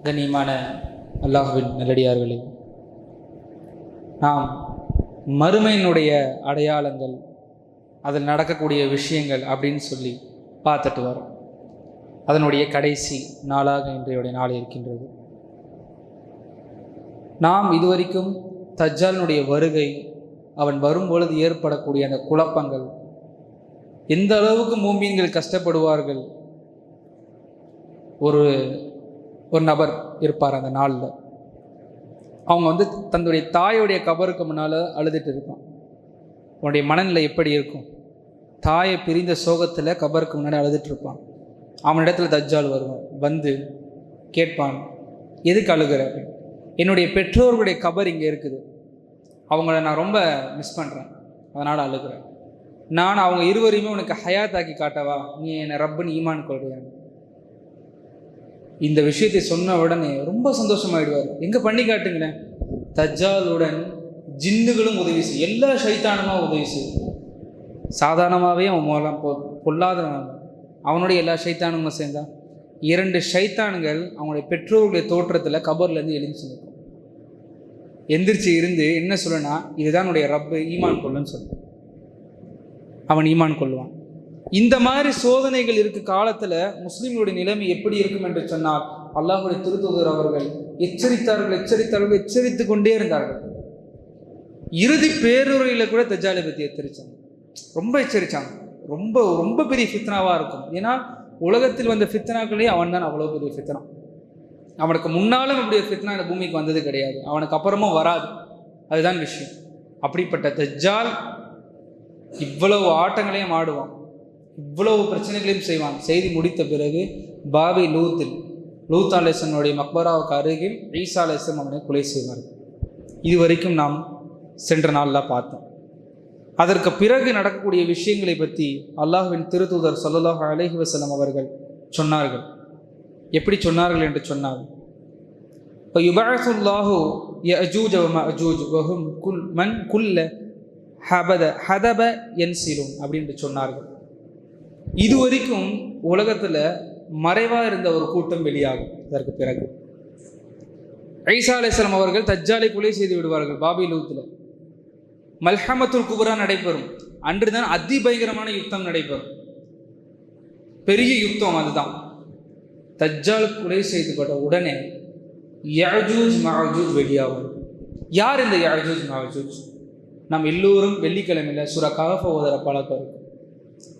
கண்ணியமான அல்லாஹ்வின் நல்லடியார்களே, நாம் மறுமையினுடைய அடையாளங்கள், அதில் நடக்கக்கூடிய விஷயங்கள் அப்படின்னு சொல்லி பார்த்துட்டு வரோம். அதனுடைய கடைசி நாளாக இன்றைய நாள் இருக்கின்றது. நாம் இதுவரைக்கும் தஜ்ஜாலினுடைய வருகை, அவன் வரும்பொழுது ஏற்படக்கூடிய அந்த குழப்பங்கள், எந்த அளவுக்கு மூமின்கள் கஷ்டப்படுவார்கள். ஒரு நபர் இருப்பார் அந்த நாளில். அவங்க தன்னுடைய தாயுடைய கபருக்கு முன்னால் அழுதுட்டு இருப்பான். அவனுடைய மனநிலை எப்படி இருக்கும்? தாயை பிரிந்த சோகத்தில் கபருக்கு முன்னாடி அழுதுட்டு இருப்பான். அவனிடத்துல தஜ்ஜால் வருவான். வந்து கேட்பான், எதுக்கு அழுகிற? என்னுடைய பெற்றோர்களுடைய கபர் இங்கே இருக்குது, அவங்கள நான் ரொம்ப மிஸ் பண்ணுறேன், அதனால் அழுகிறேன். நான் அவங்க இருவரையுமே உனக்கு ஹயாத்தாக்கி காட்டவா? நீ என்னை ரப்புன்னு ஈமான் கொள்கிறேன். இந்த விஷயத்தை சொன்ன உடனே ரொம்ப சந்தோஷமாயிடுவார். எங்கே பண்ணி காட்டுங்களேன். தஜ்ஜாலுடன் ஜின்னுகளும் உதவி செய்யும், எல்லா ஷைத்தானுமா உதவி செய்யும். சாதாரணமாகவே அவன் மூலம் பொல்லாதவன், அவனுடைய எல்லா ஷைத்தானும் சேர்ந்தான். 2 ஷைத்தான்கள் அவங்களுடைய பெற்றோருடைய தோற்றத்தில் கபர்லேருந்து எழுந்து நிற்கும். எந்திரிச்சு இருந்து என்ன சொல்லனா, இதுதான் என்னுடைய ரப்பு, ஈமான் கொள்ளுன்னு சொல்லுவான். அவன் ஈமான் கொள்வான். இந்த மாதிரி சோதனைகள் இருக்க காலத்தில் முஸ்லீம்களுடைய நிலைமை எப்படி இருக்கும் என்று சொன்னால், அல்லாஹ்வுடைய திருத்தூதர் அவர்கள் எச்சரித்து கொண்டே இருந்தார்கள். இறுதி பேருரையில் கூட தஜ்ஜாலை பற்றி எச்சரித்தாங்க, ரொம்ப எச்சரித்தாங்க. ரொம்ப ரொம்ப பெரிய ஃபித்னாவாக இருக்கும். ஏன்னா உலகத்தில் வந்த ஃபித்னாக்களே அவன் தான் அவ்வளோ பெரிய ஃபித்னா. அவனுக்கு முன்னாலும் இப்படி ஃபித்னா இந்த பூமிக்கு வந்தது கிடையாது, அவனுக்கு அப்புறமும் வராது. அதுதான் விஷயம். அப்படிப்பட்ட தஜ்ஜால் இவ்வளவு ஆட்டங்களையும் ஆடுவான், இவ்வளவு பிரச்சனைகளையும் செய்வான். செய்தி முடித்த பிறகு பாபி லூத் அலைஹிஸ்ஸலாமுடைய மக்பராவுக்கு அருகில் ஈசா அலைஹிஸ்ஸலாம் அவனை கொலை செய்வார்கள். இதுவரைக்கும் நாம் சென்ற நாளில் பார்த்தோம். அதற்கு பிறகு நடக்கக்கூடிய விஷயங்களை பற்றி அல்லாஹ்வின் திருத்தூதர் ஸல்லல்லாஹு அலைஹி வஸல்லம் அவர்கள் சொன்னார்கள். எப்படி சொன்னார்கள் என்று சொன்னால், யுபஅஸுல்லாஹு யஅஜூஜ வ மஅஜூஜ் வஹும் மன் குல்ல ஹதப யன்சிலூன் அப்படின்னு சொன்னார்கள். இதுவரைக்கும் உலகத்தில் மறைவாக இருந்த ஒரு கூட்டம் வெளியாகும். அதற்கு பிறகு ஈசா அலைஹிஸ்ஸலாம் அவர்கள் தஜ்ஜாலை கொலை செய்து விடுவார்கள். பாபி லூத்தில் மல்ஹமத்துல் குப்ரா நடைபெறும். அன்றுதான் அதிபயங்கரமான யுத்தம் நடைபெறும், பெரிய யுத்தம். அதுதான் தஜ்ஜால் கொலை செய்துபட்ட உடனே யஅஜூஜ் மஅஜூஜ் வெளியாகும். யார் இந்த யஅஜூஜ் மஅஜூஜ்? நாம் எல்லோரும் வெள்ளிக்கிழமையில் சூரா கஹஃப் ஓதுற பழக்கம் இருக்கும்.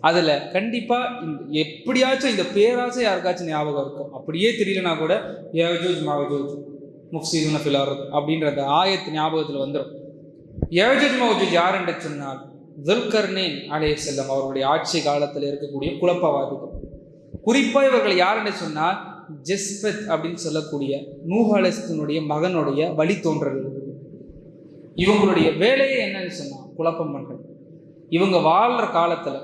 அதில் கண்டிப்பாக எப்படியாச்சும் இந்த பேராசை யாருக்காச்சும் ஞாபகம் இருக்கும். அப்படியே தெரியலனா கூட யஅஜூஜ் மஅஜூஜ் முஃப்ஸிதூன ஃபில் அர்த் அப்படின்ற அந்த ஆயத்து ஞாபகத்தில் வந்துடும். யஅஜூஜ் மஅஜூஜ் யார் என்று சொன்னால், துல்கர்னைன் அலைஹிஸ்ஸலாம் அவர்களுடைய ஆட்சி காலத்தில் இருக்கக்கூடிய குழப்பவாதிகள். குறிப்பாக இவர்கள் யார் என்று சொன்னால், ஜஸ்பத் அப்படின்னு சொல்லக்கூடிய நூஹ் அலைஹிஸ்ஸலாமுடைய மகனுடைய வழித்தோன்றல். இவங்களுடைய வேலையே என்னன்னு சொன்னால் குழப்பம் பண்ணுறது. இவங்க வாழ்கிற காலத்தில்,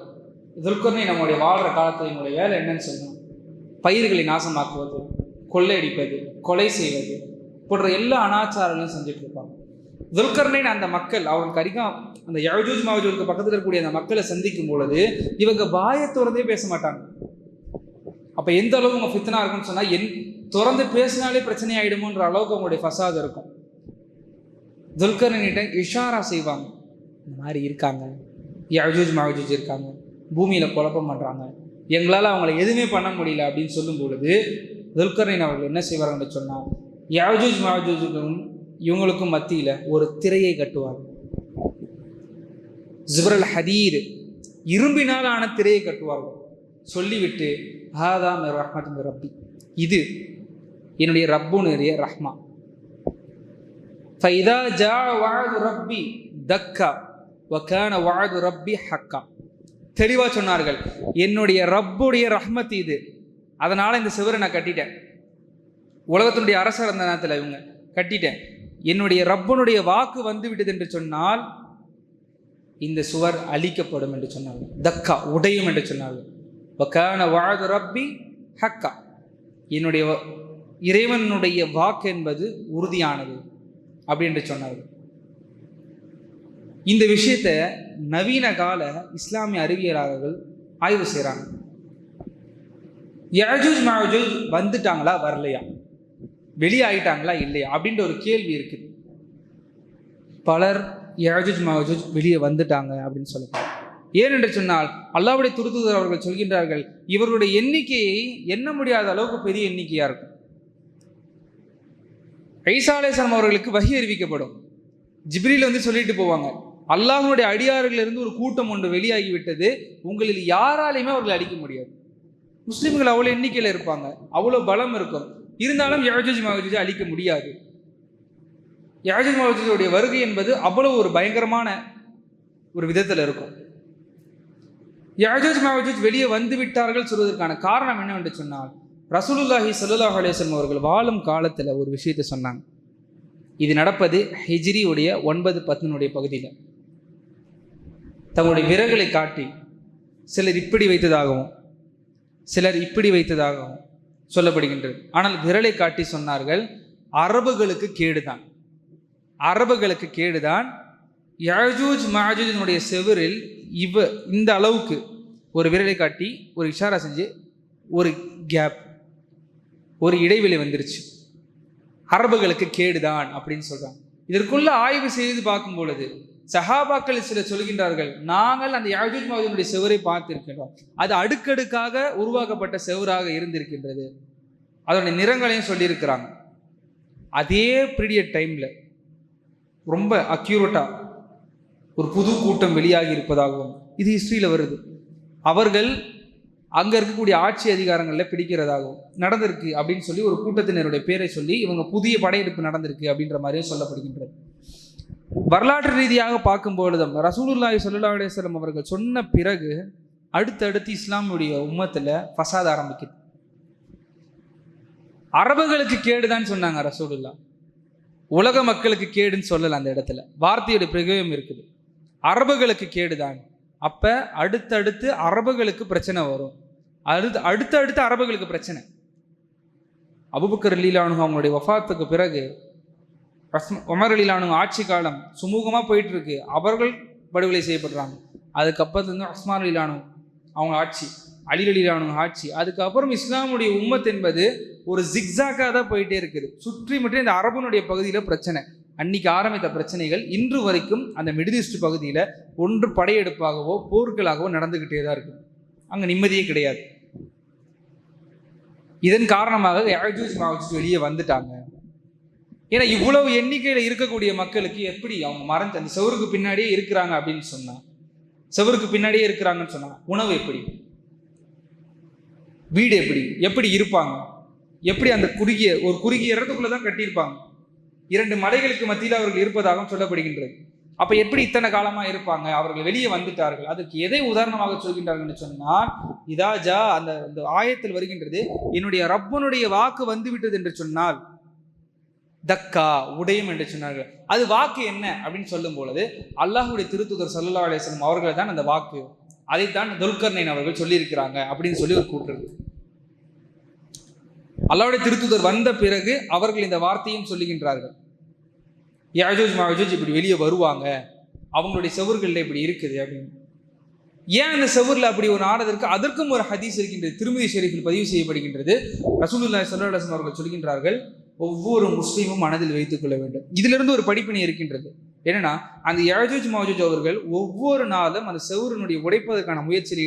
துல்கர்னை நம்முடைய வாழ்கிற காலத்தில் இவங்களுடைய வேலை என்னன்னு சொன்னால், பயிர்களை நாசமாக்குவது, கொள்ளையடிப்பது, கொலை செய்வது போன்ற எல்லா அனாச்சாரங்களையும் செஞ்சுட்டு இருப்பாங்க. துல்கர்னைன் அந்த மக்கள் அவங்களுக்கு அதிகம் அந்த யஅஜூஜ் மஅஜூஜுக்கு பக்கத்தில் இருக்கக்கூடிய அந்த மக்களை சந்திக்கும் பொழுது இவங்க வாயை திறந்தே பேச மாட்டாங்க. அப்போ எந்த அளவுக்கு அவங்க ஃபித்னா இருக்குன்னு சொன்னால், திறந்து பேசினாலே பிரச்சனை ஆகிடுமோன்ற அளவுக்கு அவங்களுடைய ஃபசாது இருக்கும். துல்கர்னைன்கிட்ட இஷாரா செய்வாங்க, இந்த மாதிரி இருக்காங்க, யஅஜூஜ் மஅஜூஜ் இருக்காங்க, பூமியில் குழப்பம் பண்ணுறாங்க, எங்களால் அவங்கள எதுவுமே பண்ண முடியல அப்படின்னு சொல்லும் பொழுது துல்கர்னைன் அவர்கள் என்ன செய்வாங்கன்னு சொன்னால், யஅஜூஜ் மஅஜூஜுக்கும் இவங்களுக்கும் மத்தியில் ஒரு திரையை கட்டுவாங்க. ஜுபரல் ஹதீர், இரும்பினால் ஆன திரையை கட்டுவார்கள். சொல்லிவிட்டு, ஹாதா மிர் ரஹ்மத் மிர் ரப்பி, இது என்னுடைய ரப்புனுடைய ரஹ்மா. ஃபைதா ஜா வஅது ரப்பி தக்கா வகான வஅது ரப்பி ஹக்கா. தெளிவாக சொன்னார்கள், என்னுடைய ரப்புடைய ரஹ்மத் இது, அதனால் இந்த சுவரை நான் கட்டிட்டேன். உலகத்தினுடைய அரசர் அந்த நேரத்தில் இவங்க கட்டிட்டேன். என்னுடைய ரப்பனுடைய வாக்கு வந்து விட்டது என்று சொன்னால் இந்த சுவர் அழிக்கப்படும் என்று சொன்னார்கள். தக்கா உடையும் என்று சொன்னார்கள். வகான வஅது ரப்பி ஹக்கா, என்னுடைய இறைவனுடைய வாக்கு என்பது உறுதியானது அப்படி என்று சொன்னார்கள். இந்த விஷயத்தை நவீன கால இஸ்லாமிய அறிவியலாளர்கள் ஆய்வு செய்கிறாங்க. யஅஜூஜ் மஅஜூஜ் வந்துட்டாங்களா வரலையா? வெளியாயிட்டாங்களா இல்லையா அப்படின்ற ஒரு கேள்வி இருக்குது. பலர் யஜூஜ் மஜூஜ் வெளியே வந்துட்டாங்க அப்படின்னு சொல்லப்படுது. ஏனென்று சொன்னால் அல்லாஹ்வுடைய தூதர் அவர்கள் சொல்கின்றார்கள், இவருடைய எண்ணிக்கையை எண்ண முடியாத அளவுக்கு பெரிய எண்ணிக்கையா இருக்கும். ஈசா அலைஹிஸ்ஸலாம் அவர்களுக்கு வஹி அறிவிக்கப்படும். ஜிப்ரீல் வந்து சொல்லிட்டு போவாங்க, அல்லாஹ்வுடைய அடியார்களிலிருந்து ஒரு கூட்டம் ஒன்று வெளியாகிவிட்டது, உங்களில் யாராலையுமே அவர்களை அடிக்க முடியாது. முஸ்லிம்கள் அவ்வளோ எண்ணிக்கையில் இருப்பாங்க, அவ்வளோ பலம் இருக்கும். இருந்தாலும் யஜூஜ் மஜூஜை அழிக்க முடியாது. யஜூஜ் மஜூஜுடைய வருகை என்பது அவ்வளோ ஒரு பயங்கரமான ஒரு விதத்தில் இருக்கும். யஜூஜ் மஜூஜ் வெளியே வந்து விட்டார்கள் சொல்வதற்கான காரணம் என்னவென்று சொன்னால், ரசூலுல்லாஹி ஸல்லல்லாஹு அலைஹி வஸல்லம் அவர்கள் வாழும் காலத்தில் ஒரு விஷயத்தை சொன்னாங்க. இது நடப்பது ஹிஜ்ரி உடைய 9-10 பகுதியில். தங்களுடைய விரல்களை காட்டி சிலர் இப்படி வைத்ததாகவும் சிலர் இப்படி வைத்ததாகவும் சொல்லப்படுகின்றது. ஆனால் விரலை காட்டி சொன்னார்கள், அரபுகளுக்கு கேடுதான், அரபுகளுக்கு கேடுதான். யஜூஜ் மஜூஜினுடைய செவரில் இந்த அளவுக்கு ஒரு விரலை காட்டி ஒரு இஷாரா செஞ்சு ஒரு கேப், ஒரு இடைவெளி வந்துருச்சு, அரபுகளுக்கு கேடுதான் அப்படின்னு சொல்றாங்க. இதற்குள்ள ஆய்வு செய்து பார்க்கும் பொழுது சஹாபாக்கள் சிலர் சொல்கின்றார்கள், நாங்கள் அந்த யஜூஜ் மஜூஜினுடைய செவரை பார்த்திருக்கின்றோம், அது அடுக்கடுக்காக உருவாக்கப்பட்ட செவராக இருந்திருக்கின்றது, அதனுடைய நிறங்களையும் சொல்லியிருக்கிறாங்க. அதே பீரியட் டைம்ல ரொம்ப அக்யூரேட்டா ஒரு புது கூட்டம் வெளியாகி இருப்பதாகவும் இது ஹிஸ்டரியில் வருது. அவர்கள் அங்கே இருக்கக்கூடிய ஆட்சி அதிகாரங்களில் பிடிக்கிறதாகவும் நடந்திருக்கு அப்படின்னு சொல்லி ஒரு கூட்டத்தினருடைய பேரை சொல்லி இவங்க புதிய படையெடுப்பு நடந்திருக்கு அப்படின்ற மாதிரியும் சொல்லப்படுகின்றது. வரலாற்று ரீதியாக பார்க்கும்பொழுதும் ரசூலுல்லாஹி ஸல்லல்லாஹு அலைஹி வஸல்லம் அவர்கள் சொன்ன பிறகு அடுத்தடுத்து இஸ்லாமுடைய உம்மத்தில் ஃபசாத் ஆரம்பிக்குது. அரபுகளுக்கு கேடுதான் சொன்னாங்க ரசூலுல்லாஹ், உலக மக்களுக்கு கேடுன்னு சொல்லலை. அந்த இடத்துல வார்த்தையோட பிரயோகம் இருக்குது, அரபுகளுக்கு கேடுதான். அப்ப அடுத்தடுத்து அரபுகளுக்கு பிரச்சனை வரும், அடுத்தடுத்து அரபுகளுக்கு பிரச்சனை. அபூபக்கர் ரலியல்லாஹு அன்ஹு அவங்களுடைய வஃபாத்துக்கு பிறகு உமர் ரலியல்லாஹு அன்ஹு ஆட்சி காலம் சுமூகமாக போயிட்டு இருக்கு, அவர்கள் படுகொலை செய்யப்படுறாங்க. அதுக்கப்புறம் உஸ்மான் ரலியல்லாஹு அன்ஹு அவங்க ஆட்சி, அலி ரலியல்லாஹு அன்ஹு ஆட்சி. அதுக்கப்புறம் இஸ்லாமுடைய உம்மத் என்பது ஒரு ஜிக்ஸாக்காக தான் போயிட்டே இருக்குது. சுற்றி மற்றும் இந்த அரபுனுடைய பகுதியில் பிரச்சனை, அன்னைக்கு ஆரம்பித்த பிரச்சனைகள் இன்று வரைக்கும் அந்த மிடில் ஈஸ்ட் பகுதியில் ஒன்று படையெடுப்பாகவோ போர்களாகவோ நடந்துக்கிட்டே தான் இருக்கு. அங்கே நிம்மதியே கிடையாது. இதன் காரணமாக யஜூஜ் மஜூஜ் வெளியே வந்துட்டாங்க. ஏன்னா இவ்வளவு எண்ணிக்கையில் இருக்கக்கூடிய மக்களுக்கு எப்படி அவங்க மறைஞ்சு அந்த செவருக்கு பின்னாடியே இருக்கிறாங்க அப்படின்னு சொன்னா, செவருக்கு பின்னாடியே இருக்கிறாங்கன்னு சொன்னா உணவு எப்படி, வீடு எப்படி எப்படி இருப்பாங்க, எப்படி அந்த குறுகிய இடத்துக்குள்ள தான் கட்டியிருப்பாங்க. 2 மலைகளுக்கு மத்தியில் அவர்கள் இருப்பதாகவும் சொல்லப்படுகின்றது. அப்ப எப்படி இத்தனை காலமா இருப்பாங்க, அவர்கள் வெளியே வந்துட்டார்கள். அதுக்கு எதை உதாரணமாக சொல்கின்றார்கள் சொன்னால், இதாஜா அந்த ஆயத்தில் வருகின்றது, என்னுடைய ரப்பனுடைய வாக்கு வந்து விட்டது என்று சொன்னால் தக்கா உடையும் என்று சொன்னார்கள். அது வாக்கு என்ன அப்படின்னு சொல்லும் பொழுது அல்லாஹ்வுடைய திருத்தூதர் ஸல்லல்லாஹு அலைஹி வஸல்லம் அவர்கள் தான் அந்த வாக்கு, அதைத்தான் துல்கர்னைன் அவர்கள் சொல்லியிருக்கிறாங்க அப்படின்னு சொல்லி ஒரு கூற்று இருக்கு. அல்லாஹ்வுடைய திருத்தூதர் வந்த பிறகு அவர்கள் இந்த வார்த்தையும் சொல்லுகின்றார்கள், யஜூஜ் மஜூஜ் இப்படி வெளியே வருவாங்க, அவங்களுடைய செவர்களில் இப்படி இருக்குது அப்படின்னு. ஏன் அந்த செவரில் அப்படி ஒரு ஆனதற்கு அதற்கும் ஒரு ஹதீஸ் இருக்கின்றது, திருமதி ஷெரீஃபில் பதிவு செய்யப்படுகின்றது. ரசூலுல்லாஹி ஸல்லல்லாஹு அலைஹி வஸல்லம் அவர்கள் சொல்கின்றார்கள், ஒவ்வொரு முஸ்லீமும் மனதில் வைத்துக் கொள்ள வேண்டும். இதிலிருந்து ஒரு படிப்பினை இருக்கின்றது. என்னன்னா, அந்த யஜூஜ் மஜூஜ் அவர்கள் ஒவ்வொரு நாளும் அந்த செவரினுடைய உடைப்பதற்கான முயற்சியில்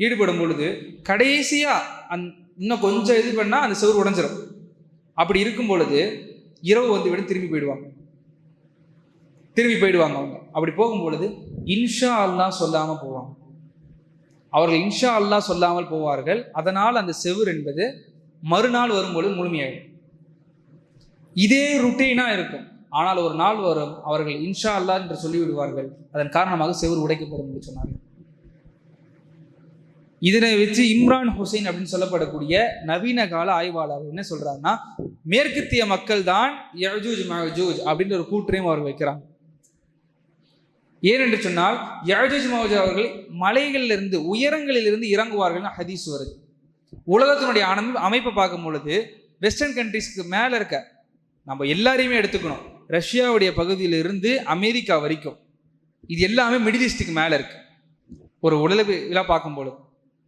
ஈடுபடும் பொழுது கடைசியா இன்னும் கொஞ்சம் இது பண்ணா அந்த செவரு உடைஞ்சிடும். அப்படி இருக்கும் பொழுது இரவு வந்து விட திரும்பி போயிடுவாங்க அவங்க. அப்படி போகும் பொழுது இன்ஷா அல்லாஹ் சொல்லாமல் போவாங்க. அவர்கள் இன்ஷா அல்லாஹ் சொல்லாமல் போவார்கள். அதனால் அந்த செவுர் என்பது மறுநாள் வரும்பொழுது முழுமையாயிடும். இதே ருட்டீனா இருக்கும். ஆனால் ஒரு நாள் வரும், அவர்கள் இன்ஷா அல்லாஹ் என்று சொல்லிவிடுவார்கள். அதன் காரணமாக செவுர் உடைக்கப்படும் என்று சொன்னார்கள். இதனை வச்சு இம்ரான் ஹுசைன் அப்படின்னு சொல்லப்படக்கூடிய நவீன கால ஆய்வாளர் என்ன சொல்றாங்கன்னா, மேற்கத்திய மக்கள் தான் யஜூஜ் மஜூஜ் அப்படின்ற ஒரு கூற்றையும் அவர் வைக்கிறாங்க. ஏனென்று சொன்னால், யஜூஜ் மஜூஜ் அவர்கள் மலைகளிலிருந்து உயரங்களிலிருந்து இறங்குவார்கள் ஹதீஸ் வருது. உலகத்தினுடைய அமைப்பை பார்க்கும் பொழுது வெஸ்டர்ன் கண்ட்ரிஸ்க்கு மேலே இருக்க நம்ம எல்லாரையுமே எடுத்துக்கணும், ரஷ்யாவுடைய பகுதியிலிருந்து அமெரிக்கா வரைக்கும் இது எல்லாமே மிடில் ஈஸ்ட்டுக்கு மேலே இருக்கு. ஒரு உலக பார்க்கும் பொழுது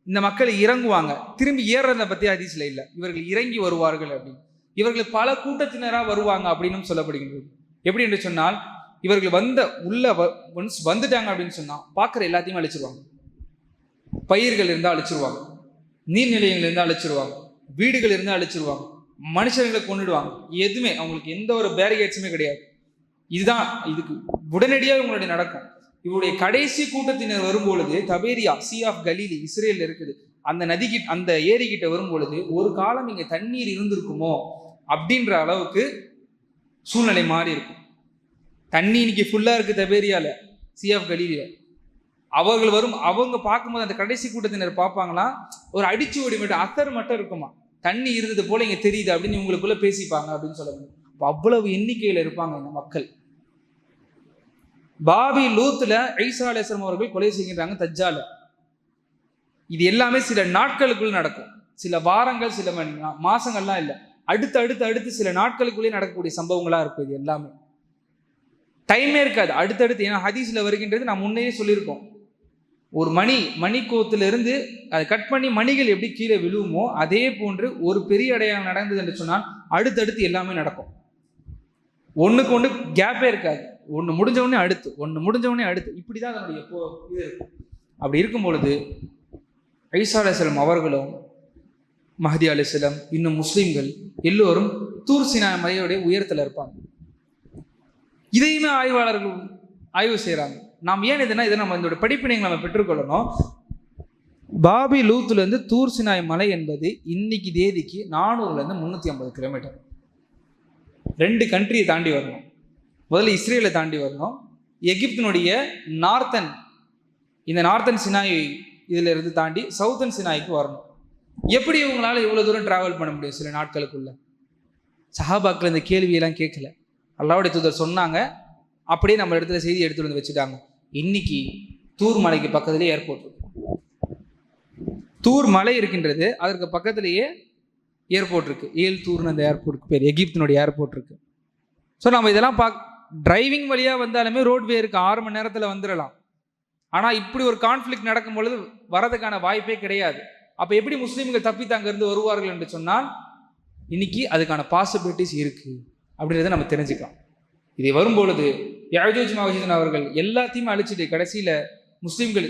இந்த மக்கள் இறங்குவாங்க, திரும்பி ஏறுறதை பற்றி ஹதீஸ்ல இல்லை, இவர்கள் இறங்கி வருவார்கள் அப்படின்னு. இவர்கள் பல கூட்டத்தினராக வருவாங்க அப்படின்னு சொல்லப்படுகின்றது. எப்படி என்று சொன்னால், இவர்கள் ஒன்ஸ் வந்துட்டாங்க அப்படின்னு சொன்னால் பார்க்குற எல்லாத்தையும் அழிச்சிருவாங்க. பயிர்கள் இருந்தால் அழிச்சிருவாங்க, நீர்நிலையங்கள் இருந்தால் அழிச்சிருவாங்க, வீடுகள் இருந்தால் அழிச்சிருவாங்க, மனுஷர்களை கொண்டுடுவாங்க. எதுவுமே அவங்களுக்கு எந்த ஒரு பேரிகேட்ஸுமே கிடையாது. இதுக்கு உடனடியாக இவங்களுடைய நடக்கும். இவருடைய கடைசி கூட்டத்தினர் வரும்பொழுது தபேரியா, சி ஆஃப் கலீலி, இஸ்ரேல் இருக்குது, அந்த ஏரிக்கிட்ட வரும்பொழுது ஒரு காலம் இங்கே தண்ணீர் இருந்திருக்குமோ அப்படின்ற அளவுக்கு சூழ்நிலை மாறி இருக்கும். தண்ணி இன்னைக்கு ஃபுல்லாக இருக்குது தபேரியால, சி ஆஃப் கலீலியா. அவங்க பார்க்கும்போது அந்த கடைசி கூட்டத்தினர் பார்ப்பாங்களாம், ஒரு அடிச்சு ஓடி மட்டும் அத்தர் மட்டும் இருக்குமா, தண்ணி இருந்தது போல இங்கே தெரியுது அப்படின்னு இவங்களுக்குள்ள பேசிப்பாங்க அப்படின்னு சொல்ல முடியும். அவ்வளவு எண்ணிக்கையில் இருப்பாங்க இந்த மக்கள். பாபி லூத்துல ஈசா அலைஹிஸ்ஸலாம் அவர்கள் கொலை செய்கின்றாங்க தஜ்ஜால. இது எல்லாமே சில நாட்களுக்குள் நடக்கும், சில வாரங்கள், சில மாசங்கள்லாம் இல்லை, அடுத்து சில நாட்களுக்குள்ளே நடக்கக்கூடிய சம்பவங்களா இருக்கும். இது எல்லாமே டைமே இருக்காது, அடுத்தடுத்து. ஏன்னா ஹதீஸ்ல வருகின்றது, நான் முன்னே சொல்லியிருக்கோம், ஒரு மணிக்கோத்திலிருந்து அதை கட் பண்ணி மணிகள் எப்படி கீழே விழுவுமோ அதே போன்று ஒரு பெரிய அடையாளம் நடந்தது என்று சொன்னால் அடுத்தடுத்து எல்லாமே நடக்கும். ஒன்றுக்கு ஒன்று கேப்பே இருக்காது, ஒன்று முடிஞ்சவொடனே அடுத்து, இப்படி தான் அதனுடைய இது இருக்கும். அப்படி இருக்கும் பொழுது ஈசா அலைஹிஸ்ஸலாம் அவர்களும் மஹ்தி அலைஹிஸ்ஸலாம் இன்னும் முஸ்லீம்கள் எல்லோரும் தூர் சினா மலையோடைய உயரத்தில் இருப்பாங்க. இதையுமே ஆய்வாளர்கள் ஆய்வு செய்கிறாங்க. நாம் ஏன் இதை நம்ம இந்த படிப்பினைகளை நம்ம பெற்றுக்கொள்ளணும். பாபி லூத்துலேருந்து தூர் சினாய் மலை என்பது இன்னைக்கு தேதிக்கு 400லேருந்து 350 கிலோமீட்டர். 2 கண்ட்ரியை தாண்டி வரணும். முதல்ல இஸ்ரேலை தாண்டி வரணும், எகிப்தினுடைய நார்த்தன் சினாய் இதில் இருந்து தாண்டி சவுத்தன் சினாய்க்கு வரணும். எப்படி இவங்களால இவ்வளோ தூரம் டிராவல் பண்ண முடியும் சில நாட்களுக்குள்ள? சஹாபாக்கள் இந்த கேள்வியெல்லாம் கேட்கல, அல்லாஹ்வுடைய தூதர் சொன்னாங்க, அப்படியே நம்ம இடத்துல செய்தி எடுத்துட்டு வந்து வச்சுட்டாங்க. இன்னைக்கு தூர் மலைக்கு பக்கத்துலேயே ஏர்போர்ட் இருக்கு. தூர் மலை இருக்கின்றது, அதற்கு பக்கத்திலேயே ஏர்போர்ட் இருக்கு. தூர்னு அந்த ஏர்போர்ட்டுக்கு பேர், எகிப்தினுடைய ஏர்போர்ட் இருக்கு. ஸோ நம்ம இதெல்லாம் டிரைவிங் வழியாக வந்தாலுமே ரோட்வே இருக்கு, 6 மணி நேரத்தில் வந்துடலாம். ஆனால் இப்படி ஒரு கான்ஃப்ளிக்ட் நடக்கும் பொழுது வரதுக்கான வாய்ப்பே கிடையாது. அப்போ எப்படி முஸ்லீம்கள் தப்பித்து அங்கேருந்து வருவார்கள் என்று சொன்னால் இன்னைக்கு அதுக்கான பாசிபிலிட்டிஸ் இருக்கு அப்படின்றத நம்ம தெரிஞ்சுக்கலாம். இது வரும்பொழுது யஜூஜ் மஜூஜ் அவர்கள் எல்லாத்தையுமே அழிச்சிட்டு கடைசியில் முஸ்லீம்கள்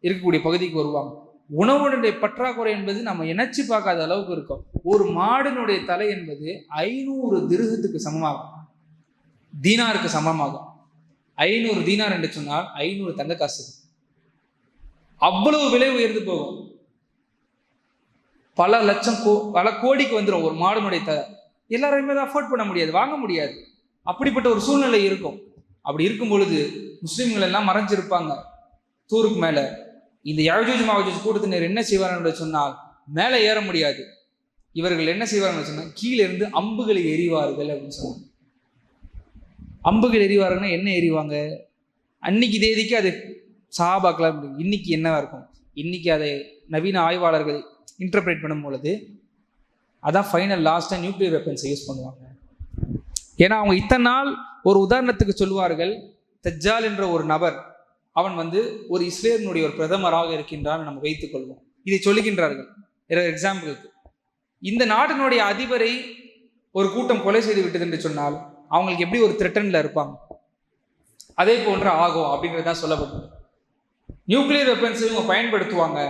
இருக்கக்கூடிய பகுதிக்கு வருவாங்க. உணவுடைய பற்றாக்குறை என்பது நம்ம நினைச்சு பார்க்காத அளவுக்கு இருக்கும். ஒரு மாடினுடைய தலை என்பது 500 திர்ஹத்துக்கு சமமாகும், தீனாருக்கு சமமாகும். 500 தீனார் என்று சொன்னால் 500 தங்க காசு. அவ்வளவு விலை உயர்ந்து போகும், பல லட்சம் பல கோடிக்கு வந்துடும் ஒரு மாடினுடைய தலை. எல்லாருமே அதை அஃபோர்ட் பண்ண முடியாது, வாங்க முடியாது. அப்படிப்பட்ட ஒரு சூழ்நிலை இருக்கும். அப்படி இருக்கும் பொழுது முஸ்லீம்கள் எல்லாம் மறைஞ்சிருப்பாங்க தூருக்கு மேலே. இந்த யஜூஜ் மஜூஜ் கூட்டத்தினர் என்ன செய்வார்கள் சொன்னால் மேலே ஏற முடியாது. இவர்கள் என்ன செய்வார்கள் சொன்னால் கீழே இருந்து அம்புகளை எறிவார்கள் அப்படின்னு சொன்னாங்க. அம்புகள் எறிவார்கள்னா என்ன எறிவாங்க? அன்னைக்கு தேதிக்கு அது சஹாபாக்கலாம் இன்னைக்கு என்னவா இருக்கும்? இன்னைக்கு அதை நவீன ஆய்வாளர்கள் இன்டர்பிரேட் பண்ணும் பொழுது அதான் ஃபைனல் லாஸ்ட்டாக நியூக்ளியர் வெப்பன்ஸை யூஸ் பண்ணுவாங்க. ஏன்னா அவங்க இத்தனை நாள் ஒரு உதாரணத்துக்கு சொல்வார்கள், தஜ்ஜால் என்ற ஒரு நபர் அவன் ஒரு இஸ்ரேலினுடைய ஒரு பிரதமராக இருக்கின்றான் நம்ம வைத்துக் கொள்வோம். இதை சொல்லுகின்றார்கள். எக்ஸாம்பிளுக்கு, இந்த நாட்டினுடைய அதிபரை ஒரு கூட்டம் கொலை செய்து விட்டது என்று சொன்னால் அவங்களுக்கு எப்படி ஒரு த்ரெட்டன்ல இருப்பாங்க, அதே போன்ற ஆகும் அப்படிங்கிறதான் சொல்லப்படுது. நியூக்ளியர் வெப்பன்ஸ் இவங்க பயன்படுத்துவாங்க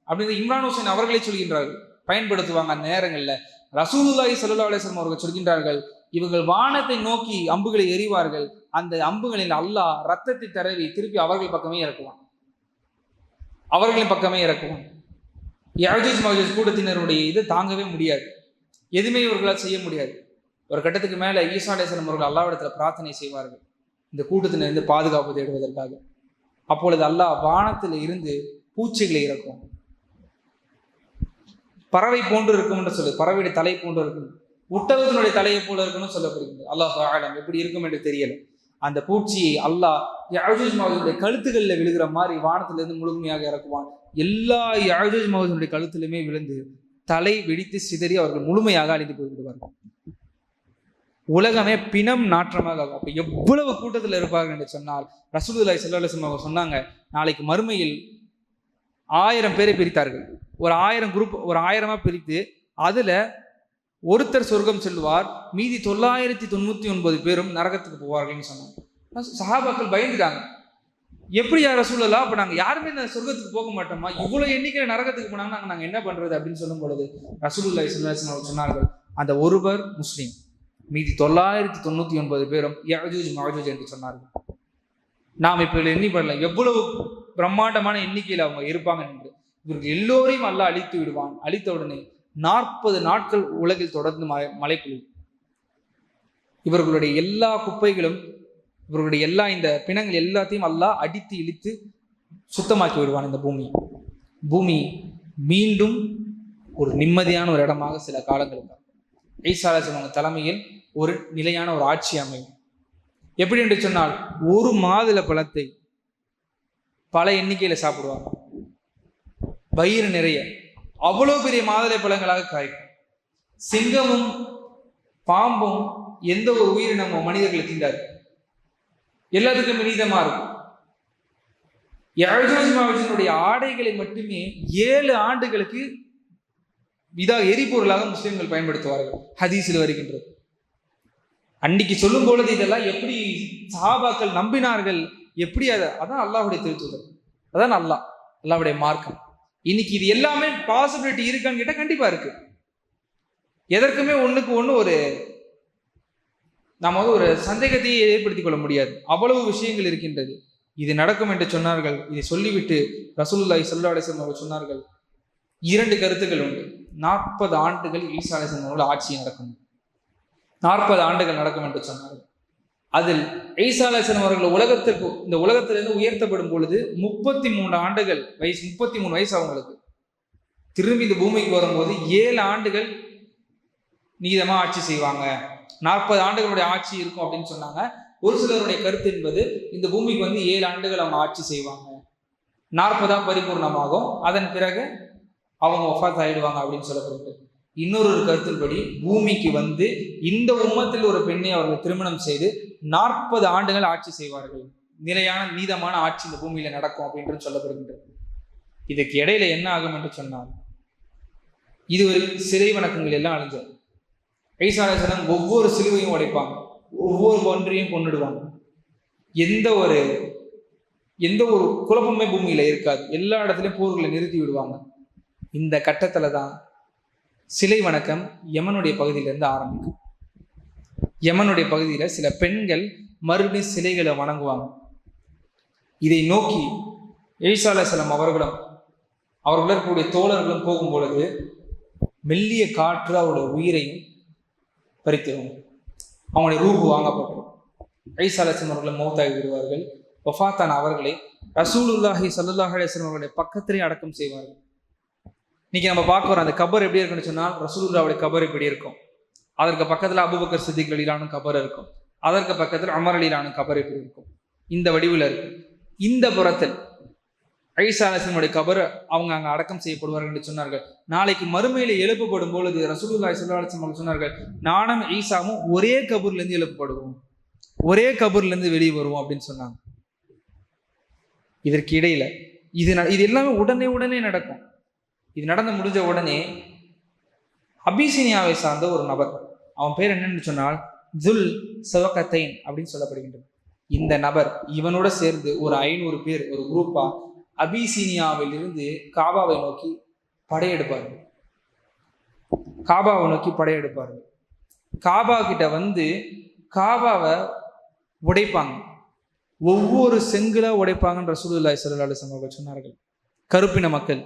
அப்படின்னு இம்ரான் ஹுசைன் அவர்களே சொல்கின்றார்கள், பயன்படுத்துவாங்க அந்த நேரங்களில். ரசூலுல்லாஹி ஸல்லல்லாஹு அலைஹி வஸல்லம் அவர்கள் சொல்கின்றார்கள், இவர்கள் வானத்தை நோக்கி அம்புகளை எறிவார்கள், அந்த அம்புகளில் அல்லாஹ் ரத்தத்தை தடவி திருப்பி அவர்களின் பக்கமே இறக்குவான். யஜூஜ் மஜூஜ் கூட்டத்தினருடைய இது தாங்கவே முடியாது, எதுவுமே இவர்களால் செய்ய முடியாது. ஒரு கட்டத்துக்கு மேலே ஈசா அலைஹிஸ்ஸலாம் அவர்கள் அல்லாஹ்விடத்தில் பிரார்த்தனை செய்வார்கள் இந்த கூட்டத்திலிருந்து பாதுகாப்பு தேடுவதற்காக. அப்பொழுது அல்லாஹ் வானத்தில் இருந்து பூச்சிகளை இறக்கும். பறவை போன்று இருக்கும் என்று சொல்லு, பறவையுடைய தலை போன்று இருக்கும், ஒட்டகத்தினுடைய தலையை போல இருக்குன்னு சொல்லப்படுகிறது. அல்லாஹ் ஆலம் எப்படி இருக்கும் என்று தெரியல. அந்த பூச்சியை அல்லாஹ் யஜூஜ் மஜூஜுடைய கழுத்துகளில் விழுகிற மாதிரி வானத்திலிருந்து முழுமையாக இறக்குவான். எல்லா யஜூஜ் மஜூஜுடைய கழுத்திலுமே விழுந்து தலை வெடித்து சிதறி அவர்கள் முழுமையாக அழிந்து போய்விடுவார்கள். உலகமே பிணம் நாற்றமாக ஆகும். அப்போ எவ்வளவு கூட்டத்தில் இருப்பார்கள் என்று சொன்னால் ரசூலுல்லாஹி ஸல்லல்லாஹு அலைஹி வஸல்லம் சொன்னாங்க, நாளைக்கு மறுமையில் 1000 பேரை பிரித்தார்கள். ஒரு 1000 குரூப், ஒரு 1000 பிரித்து அதுல ஒருத்தர் சொர்க்கம் செல்வார், மீதி 999 பேரும் நரகத்துக்கு போவார்கள்னு சொன்னாங்க. சஹாபாக்கள் பயந்துட்டாங்க. எப்படி யார் ரசூலுல்லாஹ், அப்ப நாங்க யாருமே இந்த சொர்க்கத்துக்கு போக மாட்டோமா, இவ்வளவு எண்ணிக்கையில நரகத்துக்கு போனாங்க, நாங்க என்ன பண்றது அப்படின்னு சொல்லும் பொழுது ரசூலுல்லாஹி ஸல்லல்லாஹு அலைஹி வஸல்லம் சொன்னார்கள், அந்த ஒருவர் முஸ்லீம், மீதி 999 பேரும் யஅஜூஜ் மஅஜூஜ் என்று சொன்னார்கள். நாம் இப்ப எண்ணி பண்ணலாம் எவ்வளவு பிரம்மாண்டமான எண்ணிக்கையில் அவங்க இருப்பாங்க என்று. இவர்கள் எல்லோரையும் அல்லாஹ் அழித்து விடுவான். அழித்த உடனே 40 நாட்கள் உலகில் தொடர்ந்து மழை பெய்யும். இவர்களுடைய எல்லா குப்பைகளும், இவர்களுடைய எல்லா இந்த பிணங்கள் எல்லாத்தையும் அல்லாஹ் அடித்து இழித்து சுத்தமாக்கி விடுவான். இந்த பூமி மீண்டும் ஒரு நிம்மதியான ஒரு இடமாக சில காலங்களுக்கு ஈசா அலைஹிஸ்ஸலாம் தலைமையில் ஒரு நிலையான ஒரு ஆட்சி அமையும். எப்படி என்று சொன்னால், ஒரு மாதுளை பழத்தை பல எண்ணிக்கையில சாப்பிடுவாங்க, வயிறு நிறைய. அவ்வளவு பெரிய மாதுளை பழங்களாக காய்க்கும். சிங்கமும் பாம்பும் எந்த ஒரு உயிரினமும் மனிதர்களை தீண்டாது, எல்லாத்துக்கும் நீதமா இருக்கும். யஅஜூஜ் மஅஜூஜினுடைய ஆடைகளை மட்டுமே 7 ஆண்டுகளுக்கு எரிபொருளாக முஸ்லிம்கள் பயன்படுத்துவார்கள். ஹதீஸில் வருகின்றது. அன்னைக்கு சொல்லும் பொழுது இதெல்லாம் எப்படி சஹாபாக்கள் நம்பினார்கள், எப்படி அதான் அல்லாஹ்வுடைய திருத்தூதர், அதான் அல்லாஹ்வுடைய மார்க்கம். இன்னைக்கு இது எல்லாமே பாசிபிலிட்டி இருக்கான்னு கேட்டா கண்டிப்பா இருக்கு. எதற்குமே ஒண்ணுக்கு ஒண்ணு நாம ஒரு சந்தேகத்தையே ஏற்படுத்திக் கொள்ள முடியாது, அவ்வளவு விஷயங்கள் இருக்கின்றது. இது நடக்கும் என்று சொன்னார்கள். இதை சொல்லிவிட்டு ரசூலுல்லாஹி ஸல்லல்லாஹு அலைஹி வஸல்லம் அவர்கள் சொன்னார்கள், 2 கருத்துக்கள் உண்டு. 40 ஆண்டுகள் ஈசா அலைஹிஸ்ஸலாம் ஆட்சி நடக்கும், 40 ஆண்டுகள் நடக்கும் என்று சொன்னார்கள். அதில் ஈசா அலைஹிஸ்ஸலாம் அவர்கள் உலகத்திற்கு, இந்த உலகத்திலிருந்து உயர்த்தப்படும் பொழுது 33 ஆண்டுகள் வயசு, 33 வயசு அவங்களுக்கு. திரும்பி இந்த பூமிக்கு வரும்போது 7 ஆண்டுகள் நீதமா ஆட்சி செய்வாங்க, 40 ஆண்டுகளுடைய ஆட்சி இருக்கும் அப்படின்னு சொன்னாங்க. ஒரு சிலருடைய கருத்து என்பது, இந்த பூமிக்கு 7 ஆண்டுகள் அவங்க ஆட்சி செய்வாங்க, 40 பரிபூர்ணமாகும், அதன் பிறகு அவங்க வஃபாத் ஆயிடுவாங்க அப்படின்னு சொல்லப்படுது. இன்னொரு கருத்தின்படி பூமிக்கு இந்த உம்மத்தில் ஒரு பெண்ணை அவர்கள் திருமணம் செய்து 40 ஆண்டுகள் ஆட்சி செய்வார்கள், நிலையான நீதமான ஆட்சி இந்த பூமியில நடக்கும் அப்படின்னு சொல்லப்படுகின்றது. இதுக்கு இடையில என்ன ஆகும் என்று சொன்னால், இது ஒரு சிலை வணக்கங்கள் எல்லாம் அழிஞ்சது. ஈசா அலைஹிஸ்ஸலாம் ஒவ்வொரு சிலுவையும் உடைப்பாங்க, ஒவ்வொரு ஒன்றையும் கொண்டுடுவாங்க. எந்த ஒரு குழப்பமே பூமியில இருக்காது, எல்லா இடத்துலையும் போர்களை நிறுத்தி விடுவாங்க. இந்த கட்டத்துல தான் சிலை வணக்கம் யமனுடைய பகுதியிலிருந்து ஆரம்பிக்கும். யமனுடைய பகுதியில சில பெண்கள் மறுபடியும் சிலைகளை வணங்குவாங்க. இதை நோக்கி ஈசா அலைஹிஸ்ஸலாம் அவர்களும் அவர்களுடைய தோழர்களும் போகும் பொழுது மெல்லிய காற்று அவருடைய உயிரையும் பறித்திருவாங்க, அவங்களுடைய ரூஹு வாங்கப்பட்டுரும். ஈசா அலைஹிஸ்ஸலாம் அவர்கள் மௌத்தாகி விடுவார்கள். வஃபாத்தான அவர்களை ரசூலுல்லாஹி ஸல்லல்லாஹு அலைஹி வஸல்லம் அவருடைய பக்கத்திலே அடக்கம் செய்வார்கள். இன்னைக்கு நம்ம பார்க்கிறோம், அந்த கபர் எப்படி இருக்குன்னு சொன்னால், ரசூலுல்லாஹ்வுடைய கபர் இப்படி இருக்கும், அதற்கு பக்கத்துல அபூபக்கர் சித்திக் ரலியல்லாஹு அன்ஹு கபர் இருக்கும், அதற்கு பக்கத்தில் உமர் ரலியல்லாஹு அன்ஹு கபர் இப்படி இருக்கும், இந்த வடிவில் இருக்கும். இந்த புறத்தில் ஈசா அலைஹிஸ்ஸலாமுடைய கபர் அவங்க அங்கே அடக்கம் செய்யப்படுவார்கள் என்று சொன்னார்கள். நாளைக்கு மறுமையில எழுப்பப்படும் பொழுது ரசூலுல்லாஹி ஸல்லல்லாஹு அலைஹி வஸல்லம் சொன்னார்கள், நானும் ஈசாவும் ஒரே கபூர்ல இருந்து எழுப்பப்படுவோம், ஒரே கபூர்ல இருந்து வெளியே வருவோம் அப்படின்னு சொன்னாங்க. இதற்கு இடையில இது எல்லாமே உடனே நடக்கும். இது நடந்து முடிஞ்ச உடனே அபிசீனியாவை சார்ந்த ஒரு நபர், அவன் பேர் என்னன்னு சொன்னால் துல் சவகத்தைன் அப்படின்னு சொல்லப்படுகின்றது. இந்த நபர் இவனோட சேர்ந்து ஒரு 500 பேர் ஒரு குரூப்பா அபிசீனியாவில் இருந்து காபாவை நோக்கி படையெடுப்பார்கள். காபா கிட்ட காபாவை உடைப்பாங்க, ஒவ்வொரு செங்கலா உடைப்பாங்கன்னு ரசூலுல்லாஹி ஸல்லல்லாஹு அலைஹி வஸல்லம் சொன்னார்கள். கருப்பின மக்கள்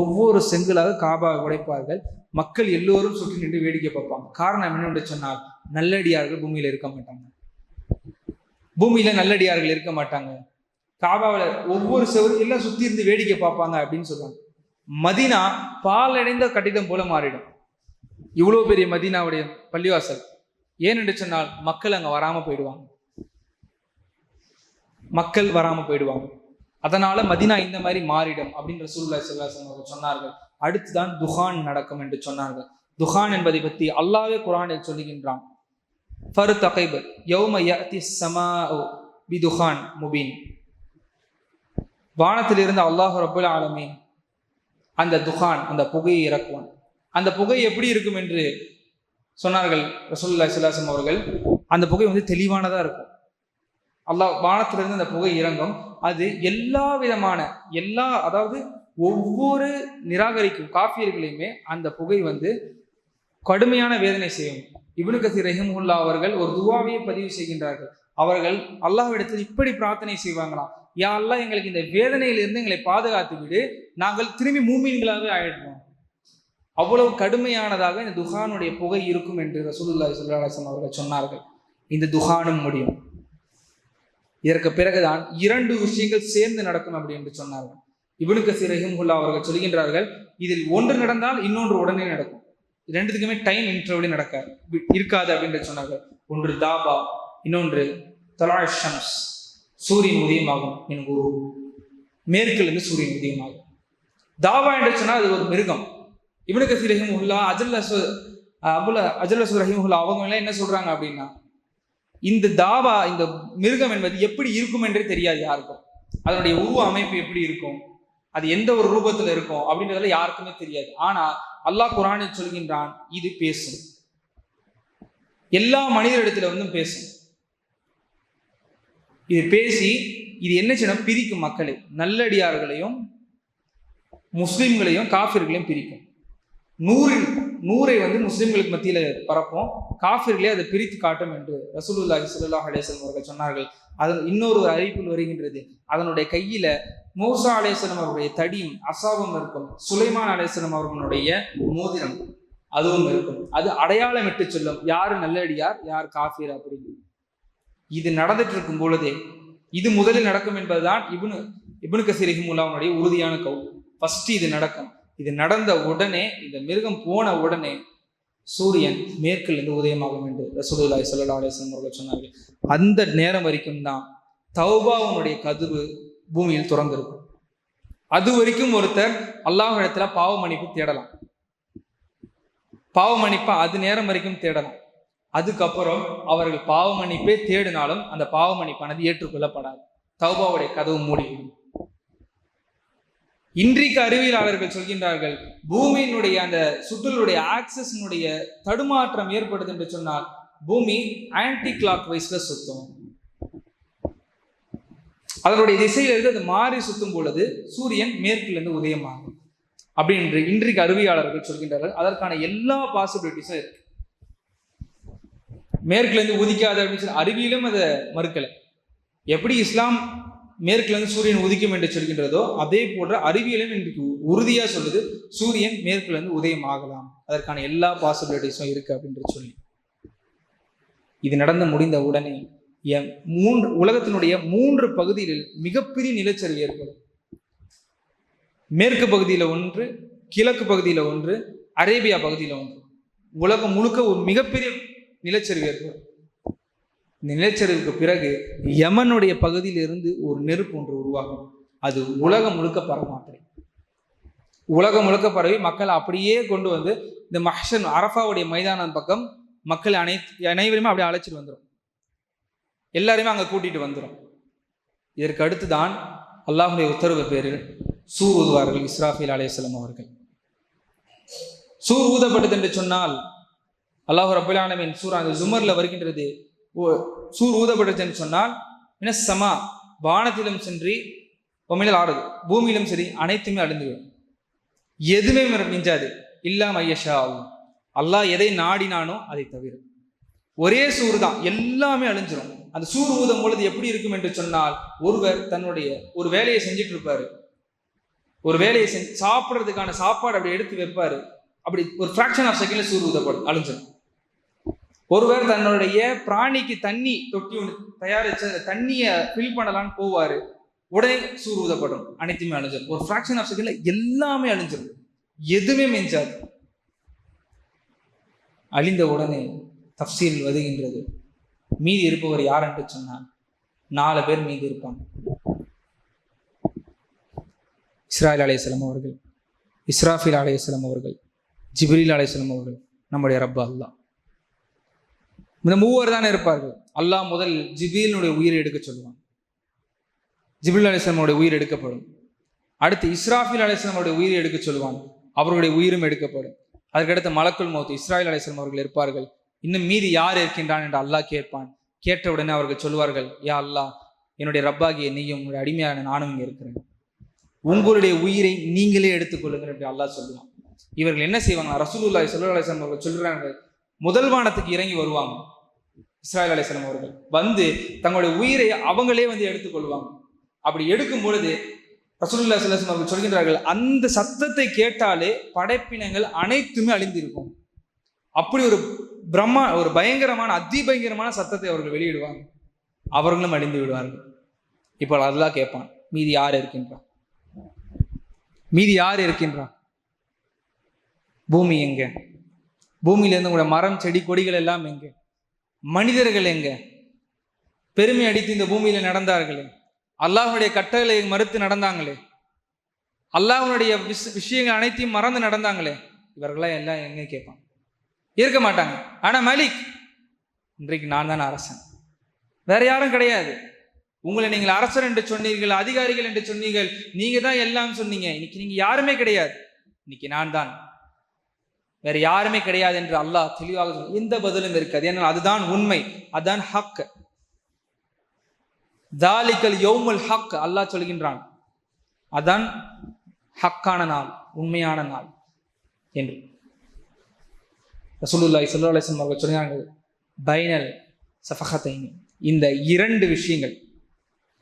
ஒவ்வொரு செங்கலாக காபாவை உடைப்பார்கள். மக்கள் எல்லோரும் சுற்றி நின்று வேடிக்கை பார்ப்பாங்க. காரணம் என்னென்று சொன்னால், நல்லடியார்கள் பூமியில இருக்க மாட்டாங்க. காபாவில் ஒவ்வொரு செவரும் எல்லாம் சுத்தி இருந்து வேடிக்கை பார்ப்பாங்க அப்படின்னு சொல்லுவாங்க. மதீனா பாலடைந்த கட்டிடம் போல மாறிடும், இவ்வளவு பெரிய மதீனாவுடைய பள்ளிவாசல். ஏனென்று சொன்னால் மக்கள் அங்க வராம போயிடுவாங்க. அதனால மதீனா இந்த மாதிரி மாறிடும் அப்படின்னு ரசூலுல்லாஹி ஸல்லல்லாஹு அலைஹி வஸல்லம் சொன்னார்கள். அடுத்துதான் துஹான் நடக்கும் என்று சொன்னார்கள். துஹான் என்பதை பற்றி அல்லாஹ்வே குர்ஆனில் சொல்லுகின்றான், ஃபர்தகிப் யௌம யஅதி ஸமாஉ பிதுஹான் முபீன். வானத்திலிருந்து அல்லாஹ் ரப்புல் ஆலமீன் அந்த துகான், அந்த புகையை இறக்குவான். அந்த புகை எப்படி இருக்கும் என்று சொன்னார்கள் ரசூலுல்லாஹி ஸல்லல்லாஹு அலைஹி வஸல்லம் அவர்கள். அந்த புகை தெளிவானதா இருக்கும். அல்லாஹ் வானத்திலிருந்து அந்த புகை இறங்கும். அது எல்லா விதமான அதாவது ஒவ்வொரு நிராகரிக்கும் காஃபியர்களையுமே அந்த புகை கடுமையான வேதனை செய்யும். இப்னு கஸீர் ரஹிமஹுல்லாஹ் அவர்கள் ஒரு துஆவையை பதிவு செய்கின்றார்கள். அவர்கள் அல்லாஹ்விடத்தில் இப்படி பிரார்த்தனை செய்வாங்களாம், யா அல்லாஹ், எங்களுக்கு இந்த வேதனையிலிருந்து எங்களை பாதுகாத்து விடு, நாங்கள் திரும்பி மூமீன்களாகவே ஆயிடுவோம். அவ்வளவு கடுமையானதாக இந்த துகானுடைய புகை இருக்கும் என்று ரசூலுல்லாஹி ஸல்லல்லாஹு அலைஹி வஸல்லம் அவர்கள் சொன்னார்கள். இந்த துகானும் முடியும். இதற்கு பிறகுதான் 2 விஷயங்கள் சேர்ந்து நடக்கும் அப்படி என்று சொன்னார்கள். இப்னு கஸீர் ரஹிமஹுல்லாஹ் அவர்கள் சொல்கின்றார்கள், இதில் ஒன்று நடந்தால் இன்னொன்று உடனே நடக்கும். ரெண்டுத்துக்குமே டைம் இன்டர்வல் இருக்காது அப்படின்னு சொன்னார்கள். ஒன்று தாபா, இன்னொன்று தலாய் ஷம்ஸ், சூரியன் உதயமாகும் என்கு மேற்கிலிருந்து சூரியன் உதயமாகும். தாபா என்று சொன்னால் அது ஒரு மிருகம். இப்னு கஸீர் ரஹிமஹுல்லாஹ் அஜல் அஸ்வத் ரஹிமஹுல்லாஹ் அவங்க எல்லாம் என்ன சொல்றாங்க அப்படின்னா, இந்த தாபா, இந்த மிருகம் என்பது எப்படி இருக்கும் என்றே தெரியாது யாருக்கும். அதனுடைய உருவ அமைப்பு எப்படி இருக்கும், அது எந்த ஒரு ரூபத்தில் இருக்கும் அப்படின்றதுல யாருக்குமே தெரியாது. ஆனா அல்லாஹ் குர்ஆனில் சொல்கின்றான், இது பேசும், எல்லா மனிதரிடத்துல பேசும். இது பேசி இது என்ன செய்யணும், பிரிக்கும் மக்களை, நல்லடியார்களையும் முஸ்லிம்களையும் காஃபிர்களையும் பிரிக்கும். 100 முஸ்லிம்களுக்கு மத்தியில பரப்போம், காஃபிர்களே அதை பிரித்து காட்டும் என்று ரசூலுல்லாஹி ஸல்லல்லாஹு அலைஹி வஸல்லம் அவர்கள் சொன்னார்கள். அதன் இன்னொரு அறிவிப்பில் வருகின்றது, அதனுடைய கையில மூசா அலைஹிஸ்ஸலாம் அவருடைய தடியும் அசாவும் இருக்கும், சுலைமான் அலைஹிஸ்ஸலாம் அவர்களுடைய மோதிரம் அதுவும் இருக்கும். அது அடையாளம் விட்டு சொல்லும் யாரு நல்லடியார் யார் காஃபிர் அப்படின்னு. இது நடந்துட்டு இருக்கும் பொழுதே, இது முதலில் நடக்கும் என்பதுதான் இப்னு கஸீர் ரஹிமஹுல்லாஹ்வுடைய உறுதியான கவுல். ஃபர்ஸ்ட் இது நடக்கும். இது நடந்த உடனே, இந்த மிருகம் போன உடனே சூரியன் மேற்கிலிருந்து உதயமாகும் என்று ரசூலுல்லாஹி ஸல்லல்லாஹு அலைஹி வஸல்லம் அவர்கள் சொன்னார்கள். அந்த நேரம் வரைக்கும் தான் தௌபாவுடைய கதவு பூமியில் திறந்திருக்கும். அது வரைக்கும் ஒருத்தர் அல்லாஹ்விடத்துல பாவ மன்னிப்பு தேடலாம், பாவ மன்னிப்பை அது நேரம் வரைக்கும் தேடலாம். அதுக்கப்புறம் அவர்கள் பாவ மன்னிப்பே தேடினாலும் அந்த பாவ மன்னிப்பானது ஏற்றுக்கொள்ளப்படாது, தௌபாவுடைய கதவு மூடிவிடும். இன்றைக்கு அறிவியலாளர்கள் சொல்கின்றார்கள், பூமியினுடைய அந்த சுற்றுலுடைய ஆக்சஸினுடைய தடுமாற்றம் ஏற்படுது என்று சொன்னால் பூமி ஆன்டி கிளாக் வைஸ்ல சுத்தும். அதனுடைய திசையிலிருந்து அது மாறி சுத்தும் பொழுது சூரியன் மேற்கிலிருந்து உதயமாகும் அப்படின்னு இன்றைக்கு அறிவியலாளர்கள் சொல்கின்றார்கள். அதற்கான எல்லா பாசிபிலிட்டிஸும் இருக்கு. மேற்கிலிருந்து உதிக்காது அப்படின்னு சொல்லி அறிவியலும் அதை மறுக்கலை. எப்படி இஸ்லாம் மேற்கிலிருந்து சூரியன் உதிக்கும் என்று சொல்கின்றதோ அதே போன்ற அறிவியலும் இன்றைக்கு உறுதியா சொல்லுது, சூரியன் மேற்கிலிருந்து உதயம் ஆகலாம், அதற்கான எல்லா பாசிபிலிட்டிஸும் இருக்கு அப்படின்னு சொல்லி. இது நடந்து முடிந்த உடனே உலகத்தினுடைய 3 பகுதிகளில் மிகப்பெரிய நிலச்சரிவு ஏற்படும். மேற்கு பகுதியில 1, கிழக்கு பகுதியில 1, அரேபியா பகுதியில 1. உலகம் முழுக்க ஒரு மிகப்பெரிய நிலச்சரிவு ஏற்படும். இந்த நிலச்சரிவுக்கு பிறகு யமனுடைய பகுதியிலிருந்து ஒரு நெருப்பு ஒன்று உருவாகும். அது உலகம் முழுக்க பரமாற்றம், உலகம் முழுக்க பரவி மக்களை அப்படியே கொண்டு இந்த மஹ்ஷர் அரஃபாவுடைய மைதானம் பக்கம் மக்களை அனைவருமே அப்படியே அழைச்சிட்டு வந்துடும், எல்லாருமே அங்கே கூட்டிட்டு வந்துடும். இதற்கு அடுத்துதான் அல்லாஹுடைய உத்தரவு பேரில் சூர் ஊதுவார்கள் இஸ்ராஃபீல் அலைஹிஸ்ஸலாம் அவர்கள். சூர் ஊதப்பட்டது என்று சொன்னால் அல்லாஹ் ரப்பல் ஆலமீன் சூரா ஜுமர்ல வருகின்றது, சூர் ஊதப்பட்டது என்று சொன்னால் சமா வானத்திலும் சென்றி ஒமிழல் ஆறுது, பூமியிலும் சரி அனைத்துமே அழிந்துவிடும், எதுவுமே மிஞ்சாது. இல்லாம ஐயஷா அல்லாஹ் எதை நாடினானோ அதை தவிர. ஒரே சூறு தான், எல்லாமே அழிஞ்சிடும். அந்த சூர் ஊதும் பொழுது எப்படி இருக்கும் என்று சொன்னால், ஒருவர் தன்னுடைய ஒரு வேலையை செஞ்சுட்டு இருப்பாரு, ஒரு வேலையை சாப்பிட்றதுக்கான சாப்பாடு அப்படி எடுத்து வைப்பாரு, அப்படி ஒரு ஃபிராக்ஷன் ஆஃப் செகண்ட்ல சூர் ஊதப்படும், அழிஞ்சிடும். ஒருவர் தன்னுடைய பிராணிக்கு தண்ணி தொட்டி ஒன்று தயாரிச்சு தண்ணியை ஃபில் பண்ணலான்னு போவாரு, உடனே சூர் ஊதப்படும், அனைத்துமே அழிஞ்சிடும். ஒரு ஃபிராக்ஷன் ஆஃப் செகண்ட்ல எல்லாமே அழிஞ்சிடும், எதுவுமே மிஞ்சாது. அழிந்த உடனே தஃப்சீல் வருகின்றது, மீதி இருப்பவர் யார் என்று சொன்னால் 4 பேர் மீதி இருப்பாங்க. இஸ்ராயில் அலைஹிஸ்ஸலாம் அவர்கள், இஸ்ராஃபீல் அலைஹிஸ்ஸலாம் அவர்கள், ஜிப்ரீல் அலைஹிஸ்ஸலாம் அவர்கள், நம்முடைய ரப்ப அல்லாஹ். இந்த 3 தானே இருப்பார்கள். அல்லாஹ் முதல் ஜிப்ரீலுடைய உயிரை எடுக்க சொல்லுவான். ஜிப்ரீல் அலைஹிஸ்ஸலாமுடைய உயிர் எடுக்கப்படும். அடுத்து இஸ்ராஃபீல் அலைஹிஸ்ஸலாமுடைய உயிரை எடுக்க சொல்லுவாங்க, அவர்களுடைய உயிரும் எடுக்கப்படும். அதுக்கடுத்து மலக்குல் மௌத் இஸ்ராயில் அலைஹிஸ்ஸலாம் அவர்கள் இருப்பார்கள். இன்னும் மீதி யார் இருக்கின்றான் என்று அல்லாஹ் கேட்பான். கேட்ட உடனே அவர்கள் சொல்வார்கள், யா அல்லாஹ், என்னுடைய ரப்பாகிய நீயும் உங்களுடைய அடிமையான நானும் இங்கே இருக்கிறேன், உங்களுடைய உயிரை நீங்களே எடுத்துக்கொள்ளுங்கள் என்று அல்லாஹ் சொல்லுவான். இவர்கள் என்ன செய்வாங்க, ரசூலுல்லாஹி ஸல்லல்லாஹு அலைஹி வஸல்லம் அவர்கள் சொல்றாங்க, முதல் வானத்துக்கு இறங்கி வருவாங்க. இஸ்ராயில் அலைஹிஸ்ஸலாம் அவர்கள் வந்து தங்களுடைய உயிரை அவங்களே வந்து எடுத்துக்கொள்வாங்க. அப்படி எடுக்கும் பொழுது ரசூலுல்லாஹி ஸல்லல்லாஹு அலைஹி வஸல்லம் அவர்கள் சொல்கின்றார்கள், அந்த சத்தத்தை கேட்டாலே படைப்பினங்கள் அனைத்துமே அழிந்திருக்கும். அப்படி ஒரு பயங்கரமான அதிபயங்கரமான சத்தத்தை அவர்கள் வெளியிடுவாங்க. அவர்களும் அழிந்து விடுவார்கள். இப்போ அல்லாஹ் கேட்பான், மீதி யார் இருக்கின்றான்? மீதி யார் இருக்கின்றான்? பூமி எங்க? பூமியிலிருந்து உங்களுடைய மரம் செடி கொடிகள் எல்லாம் எங்க? மனிதர்கள் எங்க? பெருமை அடித்து இந்த பூமியில நடந்தார்களே, அல்லாஹ்வுடைய கட்டளை மறுத்து நடந்தாங்களே, அல்லாஹ்வுடைய விஷயங்கள் அனைத்தையும் மறந்து நடந்தாங்களே, இவர்களாம் எல்லாம் எங்க கேட்பான்? இருக்க மாட்டாங்க. ஆனா மலிக், இன்றைக்கு நான் தான் அரசன், வேற யாரும் கிடையாது. உங்களை நீங்கள் அரசர் என்று சொன்னீர்கள், அதிகாரிகள் என்று சொன்னீர்கள், நீங்க தான் எல்லாம் சொன்னீங்க. இன்னைக்கு நீங்க யாருமே கிடையாது, இன்னைக்கு நான் தான், வேற யாருமே கிடையாது என்று அல்லாஹ் தெளிவாக சொல்ல, எந்த பதிலும் இருக்காது. ஏன்னா அதுதான் உண்மை, அதுதான் ஹக். தாலிகல் யௌமுல் ஹக், அல்லாஹ் சொல்கின்றான், அதான் ஹக்கான நாள், உண்மையான நாள் என்று. ரசூலுல்லாஹி ஸல்லல்லாஹு அலைஹி வஸல்லம் அவர்கள் சொன்னாங்க, பைனல் சஃபஹத்தைனி, இந்த இரண்டு விஷயங்கள்,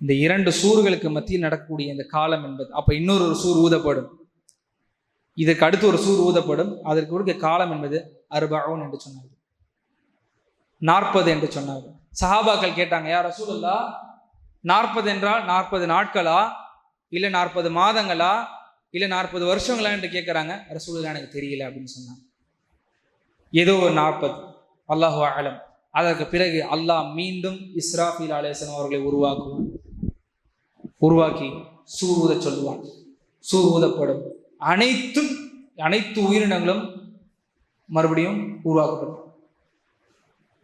இந்த இரண்டு சூர்களுக்கு மத்தியில் நடக்கக்கூடிய இந்த காலம் என்பது, அப்ப இன்னொரு சூர் ஊதப்படும், இதற்கு அடுத்து ஒரு சூர் ஊதப்படும், அதற்கு ஒரு காலம் என்பது அர்பஊன் என்று சொன்னார்கள், 40 என்று சொன்னார்கள். சஹாபாக்கள் கேட்டாங்க, யா ரசூலுல்லாஹ், 40 என்றால் 40 நாட்களா, இல்லை 40 மாதங்களா, இல்லை 40 வருஷங்களா என்று கேட்குறாங்க. ரசூலுல்லாஹ், எனக்கு தெரியல அப்படின்னு சொன்னாங்க. ஏதோ ஒரு 40, அல்லாஹு அலம். அதற்கு பிறகு அல்லாஹ் மீண்டும் இஸ்ராஃபீல் அலைஹிஸ்ஸலாம் அவர்களை உருவாக்கி சூர் ஊத சொல்லுவான். சூர் ஊதப்படும், அனைத்து உயிரினங்களும் மறுபடியும் உருவாக்கப்படும்.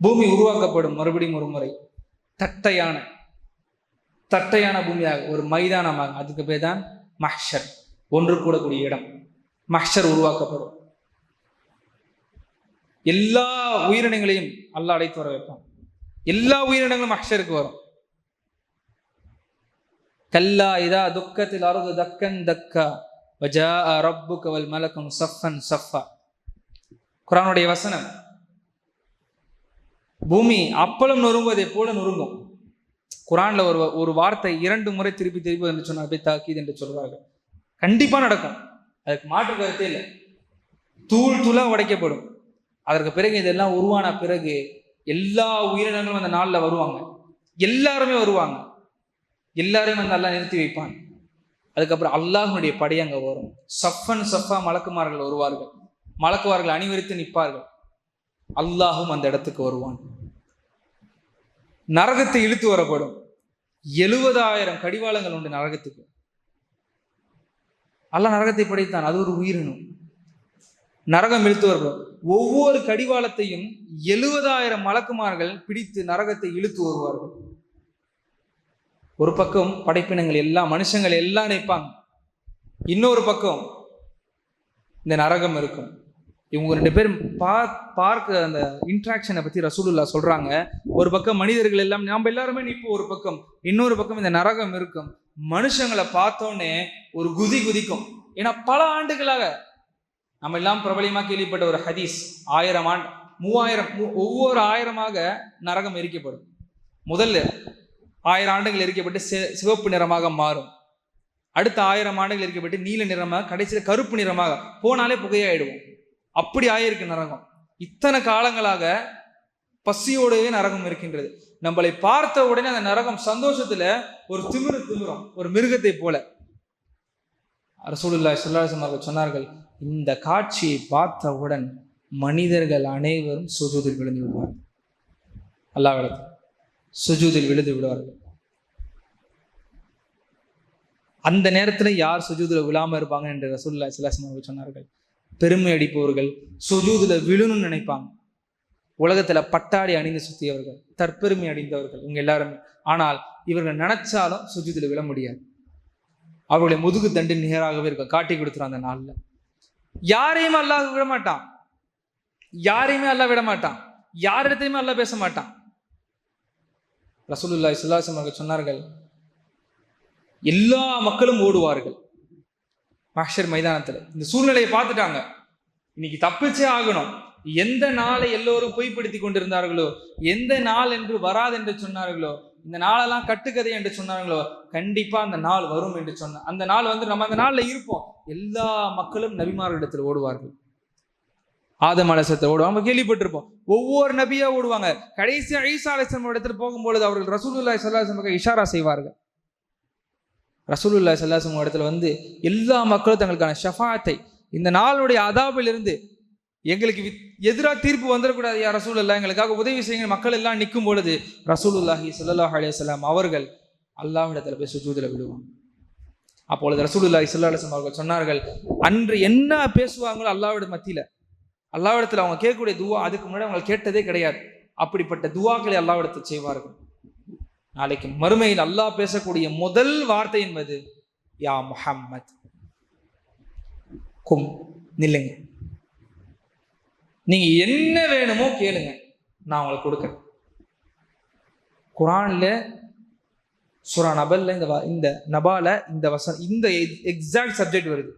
பூமி உருவாக்கப்படும் மறுபடியும் ஒரு முறை, தட்டையான பூமியாக, ஒரு மைதானமாக. அதுக்கு பேர் தான் மஹ்ஷர், ஒன்று கூடக்கூடிய இடம். மஹ்ஷர் உருவாக்கப்படும். எல்லா உயிரினங்களையும் அல்லாஹ் அழைத்து வர வைப்பான். எல்லா உயிரினங்களும் மஹ்ஷருக்கு வரும். கல்லா இதா துக்கத்தில் அருது தக்கன் தக்கா வஜாஅ ரப்புக வல் மலக்கு ஸஃபன் ஸஃபா. குர்ஆனுடைய வசனம். பூமி அப்பளம் நொறுங்குவதை போல நொறுங்கும். குர்ஆன்ல ஒரு வார்த்தை 2 முறை திருப்பி என்று சொன்னார், அப்படியே தாக்கீத் என்று சொல்வார்கள். கண்டிப்பா நடக்கும், அதுக்கு மாற்று கருத்தே இல்லை. தூள் தூளா உடைக்கப்படும். அதற்கு பிறகு இதெல்லாம் உருவான பிறகு எல்லா உயிரினங்களும் அந்த நாளில் வருவாங்க. எல்லாருமே வருவாங்க. எல்லாரையும் வந்து அல்லாஹ் நிறுத்தி வைப்பான். அதுக்கப்புறம் அல்லாஹ்வுடைய படை அங்கே வரும். சஃபன் சஃபா மலக்குமார்கள் வருவார்கள். மலக்குமார்கள் அணிவரித்து நிற்பார்கள். அல்லாஹும் அந்த இடத்துக்கு வருவான். நரகத்தை இழுத்து வரப்படும். 70,000 கடிவாளங்கள் உண்டு நரகத்துக்கு. அல்லாஹ் நரகத்தை படைத்தான், அது ஒரு உயிரினம். நரகம் இழுத்து வரப்படும். ஒவ்வொரு கடிவாளத்தையும் 70,000 மலக்குமார்கள் பிடித்து நரகத்தை இழுத்து வருவார்கள். ஒரு பக்கம் படைப்பினங்கள் எல்லாம், மனுஷங்கள் எல்லாம் நினைப்பாங்க. இன்னொரு பக்கம் இந்த நரகம் இருக்கும். இவங்க 2 பேரும் பார்க்க அந்த இன்ட்ராக்ஷனை பத்தி ரசூலுல்லாஹ் சொல்றாங்க. ஒரு பக்கம் மனிதர்கள் எல்லாம், நாம் எல்லாருமே நிற்போம் ஒரு பக்கம், இன்னொரு பக்கம் இந்த நரகம் இருக்கும். மனுஷங்களை பார்த்தோன்னே ஒரு குதிக்கும். ஏன்னா பல ஆண்டுகளாக நம்ம எல்லாம் பிரபலியமாக கேள்விப்பட்ட ஒரு ஹதீஸ், 1000 ஆண்டு 3000 ஒவ்வொரு 1000மாக நரகம் எரிக்கப்படும். முதல்ல 1000 ஆண்டுகள் எரிக்கப்பட்டு சிவப்பு நிறமாக மாறும். அடுத்த 1000 ஆண்டுகள் எரிக்கப்பட்டு நீல நிறமாக, கடைசியில் கருப்பு நிறமாக, போனாலே புகையாயிடுவோம். அப்படி ஆயிருக்கு நரகம். இத்தனை காலங்களாக பசியோடவே நரகம் இருக்கின்றது. நம்மளை பார்த்த உடனே அந்த நரகம் சந்தோஷத்துல ஒரு திமிரும், ஒரு மிருகத்தை போல. ரசூலுல்லாஹி ஸல்லல்லாஹு அலைஹி வஸல்லம் சொன்னார்கள், இந்த காட்சியை பார்த்தவுடன் மனிதர்கள் அனைவரும் சுஜூதில் விழுந்து விடுவார்கள். அல்லாஹ்விடத்தில் சுஜூதில் விழுந்து விடுவார்கள். அந்த நேரத்தில் யார் சுஜூதில் விழாம இருப்பாங்க என்று ரசூலுல்லாஹி ஸல்லல்லாஹு அலைஹி வஸல்லம் சொன்னார்கள். பெருமை அடிப்பவர்கள் சுஜூதில் விழணும்னு நினைப்பாங்க. உலகத்துல பட்டாடை அணிந்து சுத்தியவர்கள், தற்பெருமை அடைந்தவர்கள் இவங்க எல்லாருமே. ஆனால் இவர்கள் நினைச்சாலும் சுஜூதில் விழ முடியாது. அவருடைய முதுகு தண்டு நேராகவே இருக்க காட்டி கொடுத்துரும். அந்த நாள்ல யாரையுமே அல்லாஹ் விட மாட்டான், யாரையுமே அல்லாஹ் விட மாட்டான், யாரிடத்தையுமே அல்லாஹ் பேச மாட்டான். ரசூலுல்லாஹி ஸல்லல்லாஹு அலைஹி வஸல்லம் சொன்னார்கள், எல்லா மக்களும் ஓடுவார்கள் மஹ்ஷர் மைதானத்தில். இந்த சூழ்நிலையை பார்த்துட்டாங்க, இன்னைக்கு தப்பிச்சே ஆகணும். எந்த நாளை எல்லோரும் பொய்ப்படுத்தி கொண்டிருந்தார்களோ, எந்த நாள் என்று வராது என்று சொன்னார்களோ, இந்த நாளெல்லாம் கட்டுக்கதை என்று சொன்னார்களோ, கண்டிப்பா அந்த நாள் வரும் என்று சொன்ன அந்த நாள் வந்து நம்ம அந்த நாள்ல இருப்போம். எல்லா மக்களும் நபிமார்களிடத்தில் ஓடுவார்கள். ஆதம் அலைஹிஸ்ஸலாம் ஓடுவாங்க, நம்ம கேள்விப்பட்டிருப்போம். ஒவ்வொரு நபியா ஓடுவாங்க. கடைசி ஈசா அலைஹிஸ்ஸலாம் இடத்துல போகும்பொழுது அவர்கள் ரசூலுல்லாஹி ஸல்லல்லாஹு அலைஹி வஸல்லம் இஷாரா செய்வார்கள். ரசூலுல்லாஹி ஸல்லல்லாஹு அலைஹி வஸல்லம் இடத்துல வந்து எல்லா மக்களும் தங்களுக்கான ஷஃபாத்தை, இந்த நாளுடைய அதாபிலிருந்து எங்களுக்கு எதிராக தீர்ப்பு வந்துடக்கூடாது யா ரசூலுல்லாஹ், எங்களுக்காக உதவி செய்யுங்க மக்கள் எல்லாம் நிற்கும் பொழுது ரசூலுல்லாஹி ஸல்லல்லாஹு அலைஹி வஸல்லம் அவர்கள் அல்லாஹ்விடத்துல போய் சுஜூதுல விடுவாங்க. அப்பொழுது ரசூலுல்லாஹி ஸல்லல்லாஹு அலைஹி வஸல்லம் அவர்கள் சொன்னார்கள், அன்று என்ன பேசுவாங்களோ அல்லாஹ்விட மத்தியில, அல்லாஹ்விடத்துல அவங்க கேட்கக்கூடிய துவா அதுக்கு முன்னாடி அவங்க கேட்டதே கிடையாது. அப்படிப்பட்ட துவாக்களை அல்லாஹ்விடத்தில் செய்வார்கள். நாளைக்கு மறுமையில் அல்லாஹ் பேசக்கூடிய முதல் வார்த்தை என்பது யா முஹம்மத் கும், நில்லுங்க, நீங்க என்ன வேணுமோ கேளுங்க, நான் உங்களுக்கு கொடுக்கிறேன். குர்ஆன்ல சூரா நபல்ல இந்த நபால இந்த வசனம், இந்த எக்ஸாக்ட் சப்ஜெக்ட் வருது.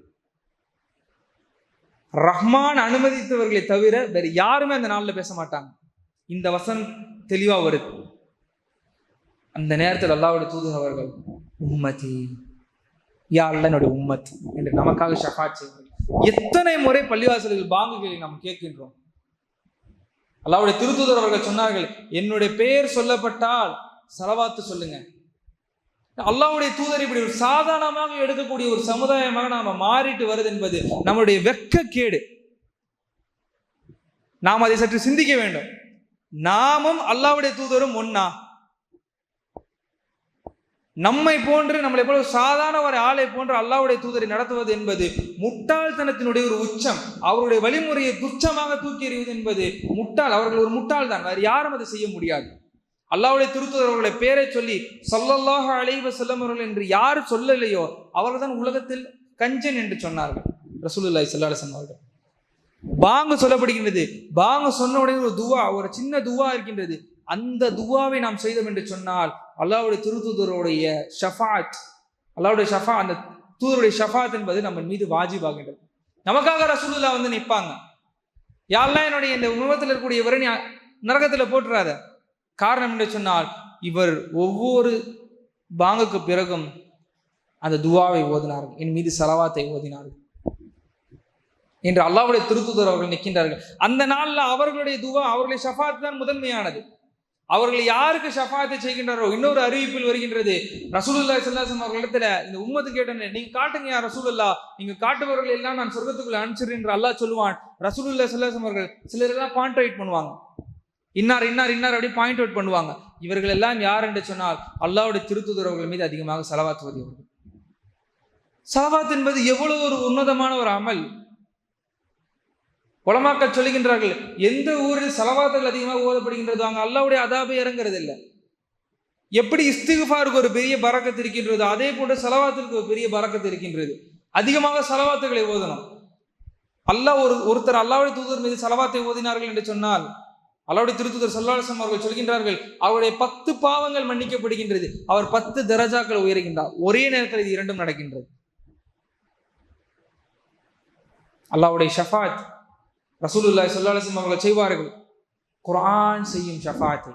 ரஹ்மான் அனுமதித்தவர்களை தவிர வேற யாருமே அந்த நாளில் பேச மாட்டாங்க. இந்த வசனம் தெளிவா வருது. அந்த நேரத்தில் அல்லாஹ்வுடைய தூதர் அவர்கள் உம்மதி, யா அல்லாஹ் என்னுடைய உம்மத் என்று நமக்காக ஷஃபாத் செய்வார்கள். எத்தனை முறை பள்ளிவாசல்கள் பாங்குகளை நாம் கேட்கின்றோம். அல்லாஹ்வுடைய திருத்தூதர் அவர்கள் சொன்னார்கள், என்னுடைய பெயர் சொல்லப்பட்டால் ஸலவாத்து சொல்லுங்க. அல்லாஹ்வுடைய தூதர் இப்படி ஒரு சாதாரணமாக எடுக்கக்கூடிய ஒரு சமுதாயமாக நாம மாறிட்டு வருது என்பது நம்முடைய வெட்கக்கேடு. நாம் அதை சற்று சிந்திக்க வேண்டும். நாமும் அல்லாஹ்வுடைய தூதரும் ஒன்னா? நம்மை போன்று, நம்மளை போல சாதாரண ஒரு ஆளை போன்று அல்லாஹ்வுடைய தூதரை நடத்துவது என்பது முட்டாள்தனத்தினுடைய ஒரு உச்சம். அவருடைய வழிமுறையை துச்சமாக தூக்கி எறிவது என்பது முட்டாள். அவர்கள் ஒரு முட்டாள் தான், வேறு யாரும் அதை செய்ய முடியாது. அல்லாஹ்வுடைய திருத்தூதர் அவர்களை பேரை சொல்லி ஸல்லல்லாஹு அலைஹி வஸல்லம் அவர்கள் என்று யார் சொல்லலையோ அவர்கள் தான் உலகத்தில் கஞ்சன் என்று சொன்னார்கள் ரசூலுல்லாஹி ஸல்லல்லாஹு அலைஹி வஸல்லம் அவர்கள். பாங்கு சொல்லப்படுகின்றது. பாங்கு சொன்ன உடனே ஒரு துவா, ஒரு சின்ன துவா இருக்கின்றது. அந்த துவாவை நாம் செய்தோம் என்று சொன்னால் அல்லாஹ்வுடைய திருத்தூதருடைய ஷஃபாத், அல்லாஹ்வுடைய ஷஃபா, அந்த தூதருடைய ஷஃபாத் என்பது நம்ம மீது வாஜிபாகின்றது. நமக்காக ரசூலுல்லாஹ் வந்து நிற்பாங்க. யா அல்லாஹ், என்னுடைய இந்த உம்மத்தில் இருக்கக்கூடிய இவரை நரகத்துல போட்டுறாத. காரணம் என்று சொன்னால் இவர் ஒவ்வொரு பாங்குக்கு பிறகும் அந்த துவாவை ஓதினார்கள், என் மீது ஸலவாத்தை ஓதினார்கள் என்று அல்லாஹ்வுடைய திருத்தூதர் அவர்கள் நிற்கின்றார்கள். அந்த நாளில் அவர்களுடைய துவா, அவர்களுடைய ஷஃபாத் தான் முதன்மையானது. அவர்கள் யாருக்கு ஷஃபாத்தை செய்கின்றாரோ, இன்னொரு அறிவிப்பில் வருகின்றது, ரசூலுல்லாஹி ஸல்லல்லாஹு அலைஹி வஸல்லம் அவர்களிடத்துல இந்த உம்மத்து கேட்டேன், நீங்க காட்டுங்க யா ரசூலுல்லாஹ், நீங்க காட்டுபவர்கள் எல்லாம் நான் சொர்க்கத்துக்குள்ள அனுப்பிச்சிடுறேன் என்று அல்லாஹ் சொல்லுவான். ரசூலுல்லாஹி ஸல்லல்லாஹு அலைஹி வஸல்லம் அவர்கள் சிலரெல்லாம் பாயிண்ட் அவுட் பண்ணுவாங்க, இன்னார் இன்னார் இன்னார் அப்படி பாயிண்ட் அவுட் பண்ணுவாங்க. இவர்கள் எல்லாம் யார் என்று சொன்னால் அல்லாஹ்வுடைய திருத்தூதர் அவர்கள் மீது அதிகமாக ஸலவாத் ஓதியவர்கள். ஸலவாத் என்பது எவ்வளவு ஒரு உன்னதமான ஒரு அமல். உலமாக்கள் சொல்லுகின்றார்கள், எந்த ஊரில் ஸலவாத்துகள் அதிகமாக ஓதப்படுகின்றதோ அங்கே அல்லாஹ்வுடைய அதாபே இறங்குறது இல்லை. எப்படி இஸ்திக்ஃபாருக்கு ஒரு பெரிய பரக்கத்து இருக்கின்றதோ அதே போன்று ஸலவாத்துக்கு ஒரு பெரிய பரக்கத்து இருக்கின்றது. அதிகமாக ஸலவாத்துகளை ஓதணும். ஒருத்தர் அல்லாஹ்வுடைய தூதர் மீது ஸலவாத்தை ஓதினார்கள் என்று சொன்னால் அல்லாஹ்வுடைய திருத்தூதர் ஸல்லல்லாஹு அலைஹி வஸல்லம் அவர்கள் சொல்கின்றார்கள், அவருடைய 10 பாவங்கள் மன்னிக்கப்படுகின்றது, அவர் 10 தரஜாக்கள் உயர்கின்றார். ஒரே நேரத்தில் இது இரண்டும் நடக்கின்றது. அல்லாஹ்வுடைய ஷஃபாத் ரசூலுல்லாஹி ஸல்லல்லாஹு அலைஹி வஸல்லம் அவர்கள் செய்வார்கள். குர்ஆன் செய்யும் ஷஃபாத்தை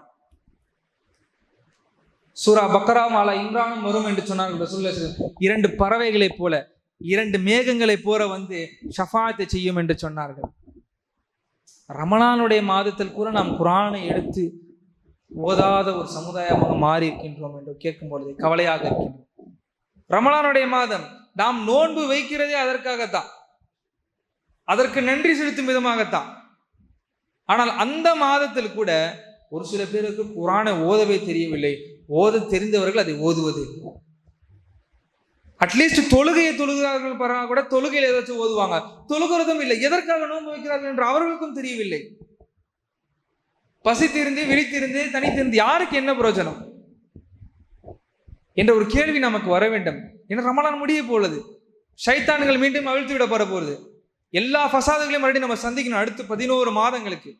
சூரா பக்ரா ஆல இம்ரான் வரும் என்று சொன்னார்கள் ரசூலுல்லாஹி ஸல்லல்லாஹு அலைஹி வஸல்லம். 2 பறவைகளைப் போல, 2 மேகங்களைப் போல வந்து ஷஃபாத்தை செய்யும் என்று சொன்னார்கள். ரமலானுடைய மாதத்தில் கூட நாம் குர்ஆனை எடுத்து ஓதாத ஒரு சமுதாயமாக மாறி இருக்கின்றோம் என்று கேட்கும் பொழுது கவலையாக இருக்கின்றோம். ரமலானுடைய மாதம் நாம் நோன்பு வைக்கிறதே அதற்காகத்தான், அதற்கு நன்றி செலுத்தும் விதமாகத்தான். ஆனால் அந்த மாதத்தில் கூட ஒரு சில பேருக்கு குர்ஆனை ஓதவே தெரியவில்லை. ஓத தெரிந்தவர்கள் அதை ஓதுவது, அட்லீஸ்ட் தொழுகையை தொழுகிறார்கள் கூட தொழுகையில் ஏதாச்சும் ஓதுவாங்க. தொழுகிறதும் இல்லை. எதற்காக நோன்பு வைக்கிறார்கள் என்று அவர்களுக்கும் தெரியவில்லை. பசித்திருந்து விழித்திருந்து தனித்திருந்து யாருக்கு என்ன பிரயோஜனம் என்ற ஒரு கேள்வி நமக்கு வர வேண்டும். ஏன்னா ரமலான் முடிய போகுது, ஷைத்தான்கள் மீண்டும் அவிழ்த்து விட போறது, எல்லா ஃபசாதுகளையும் மறுபடியும் நம்ம சந்திக்கணும் அடுத்து 11 மாதங்களுக்கு.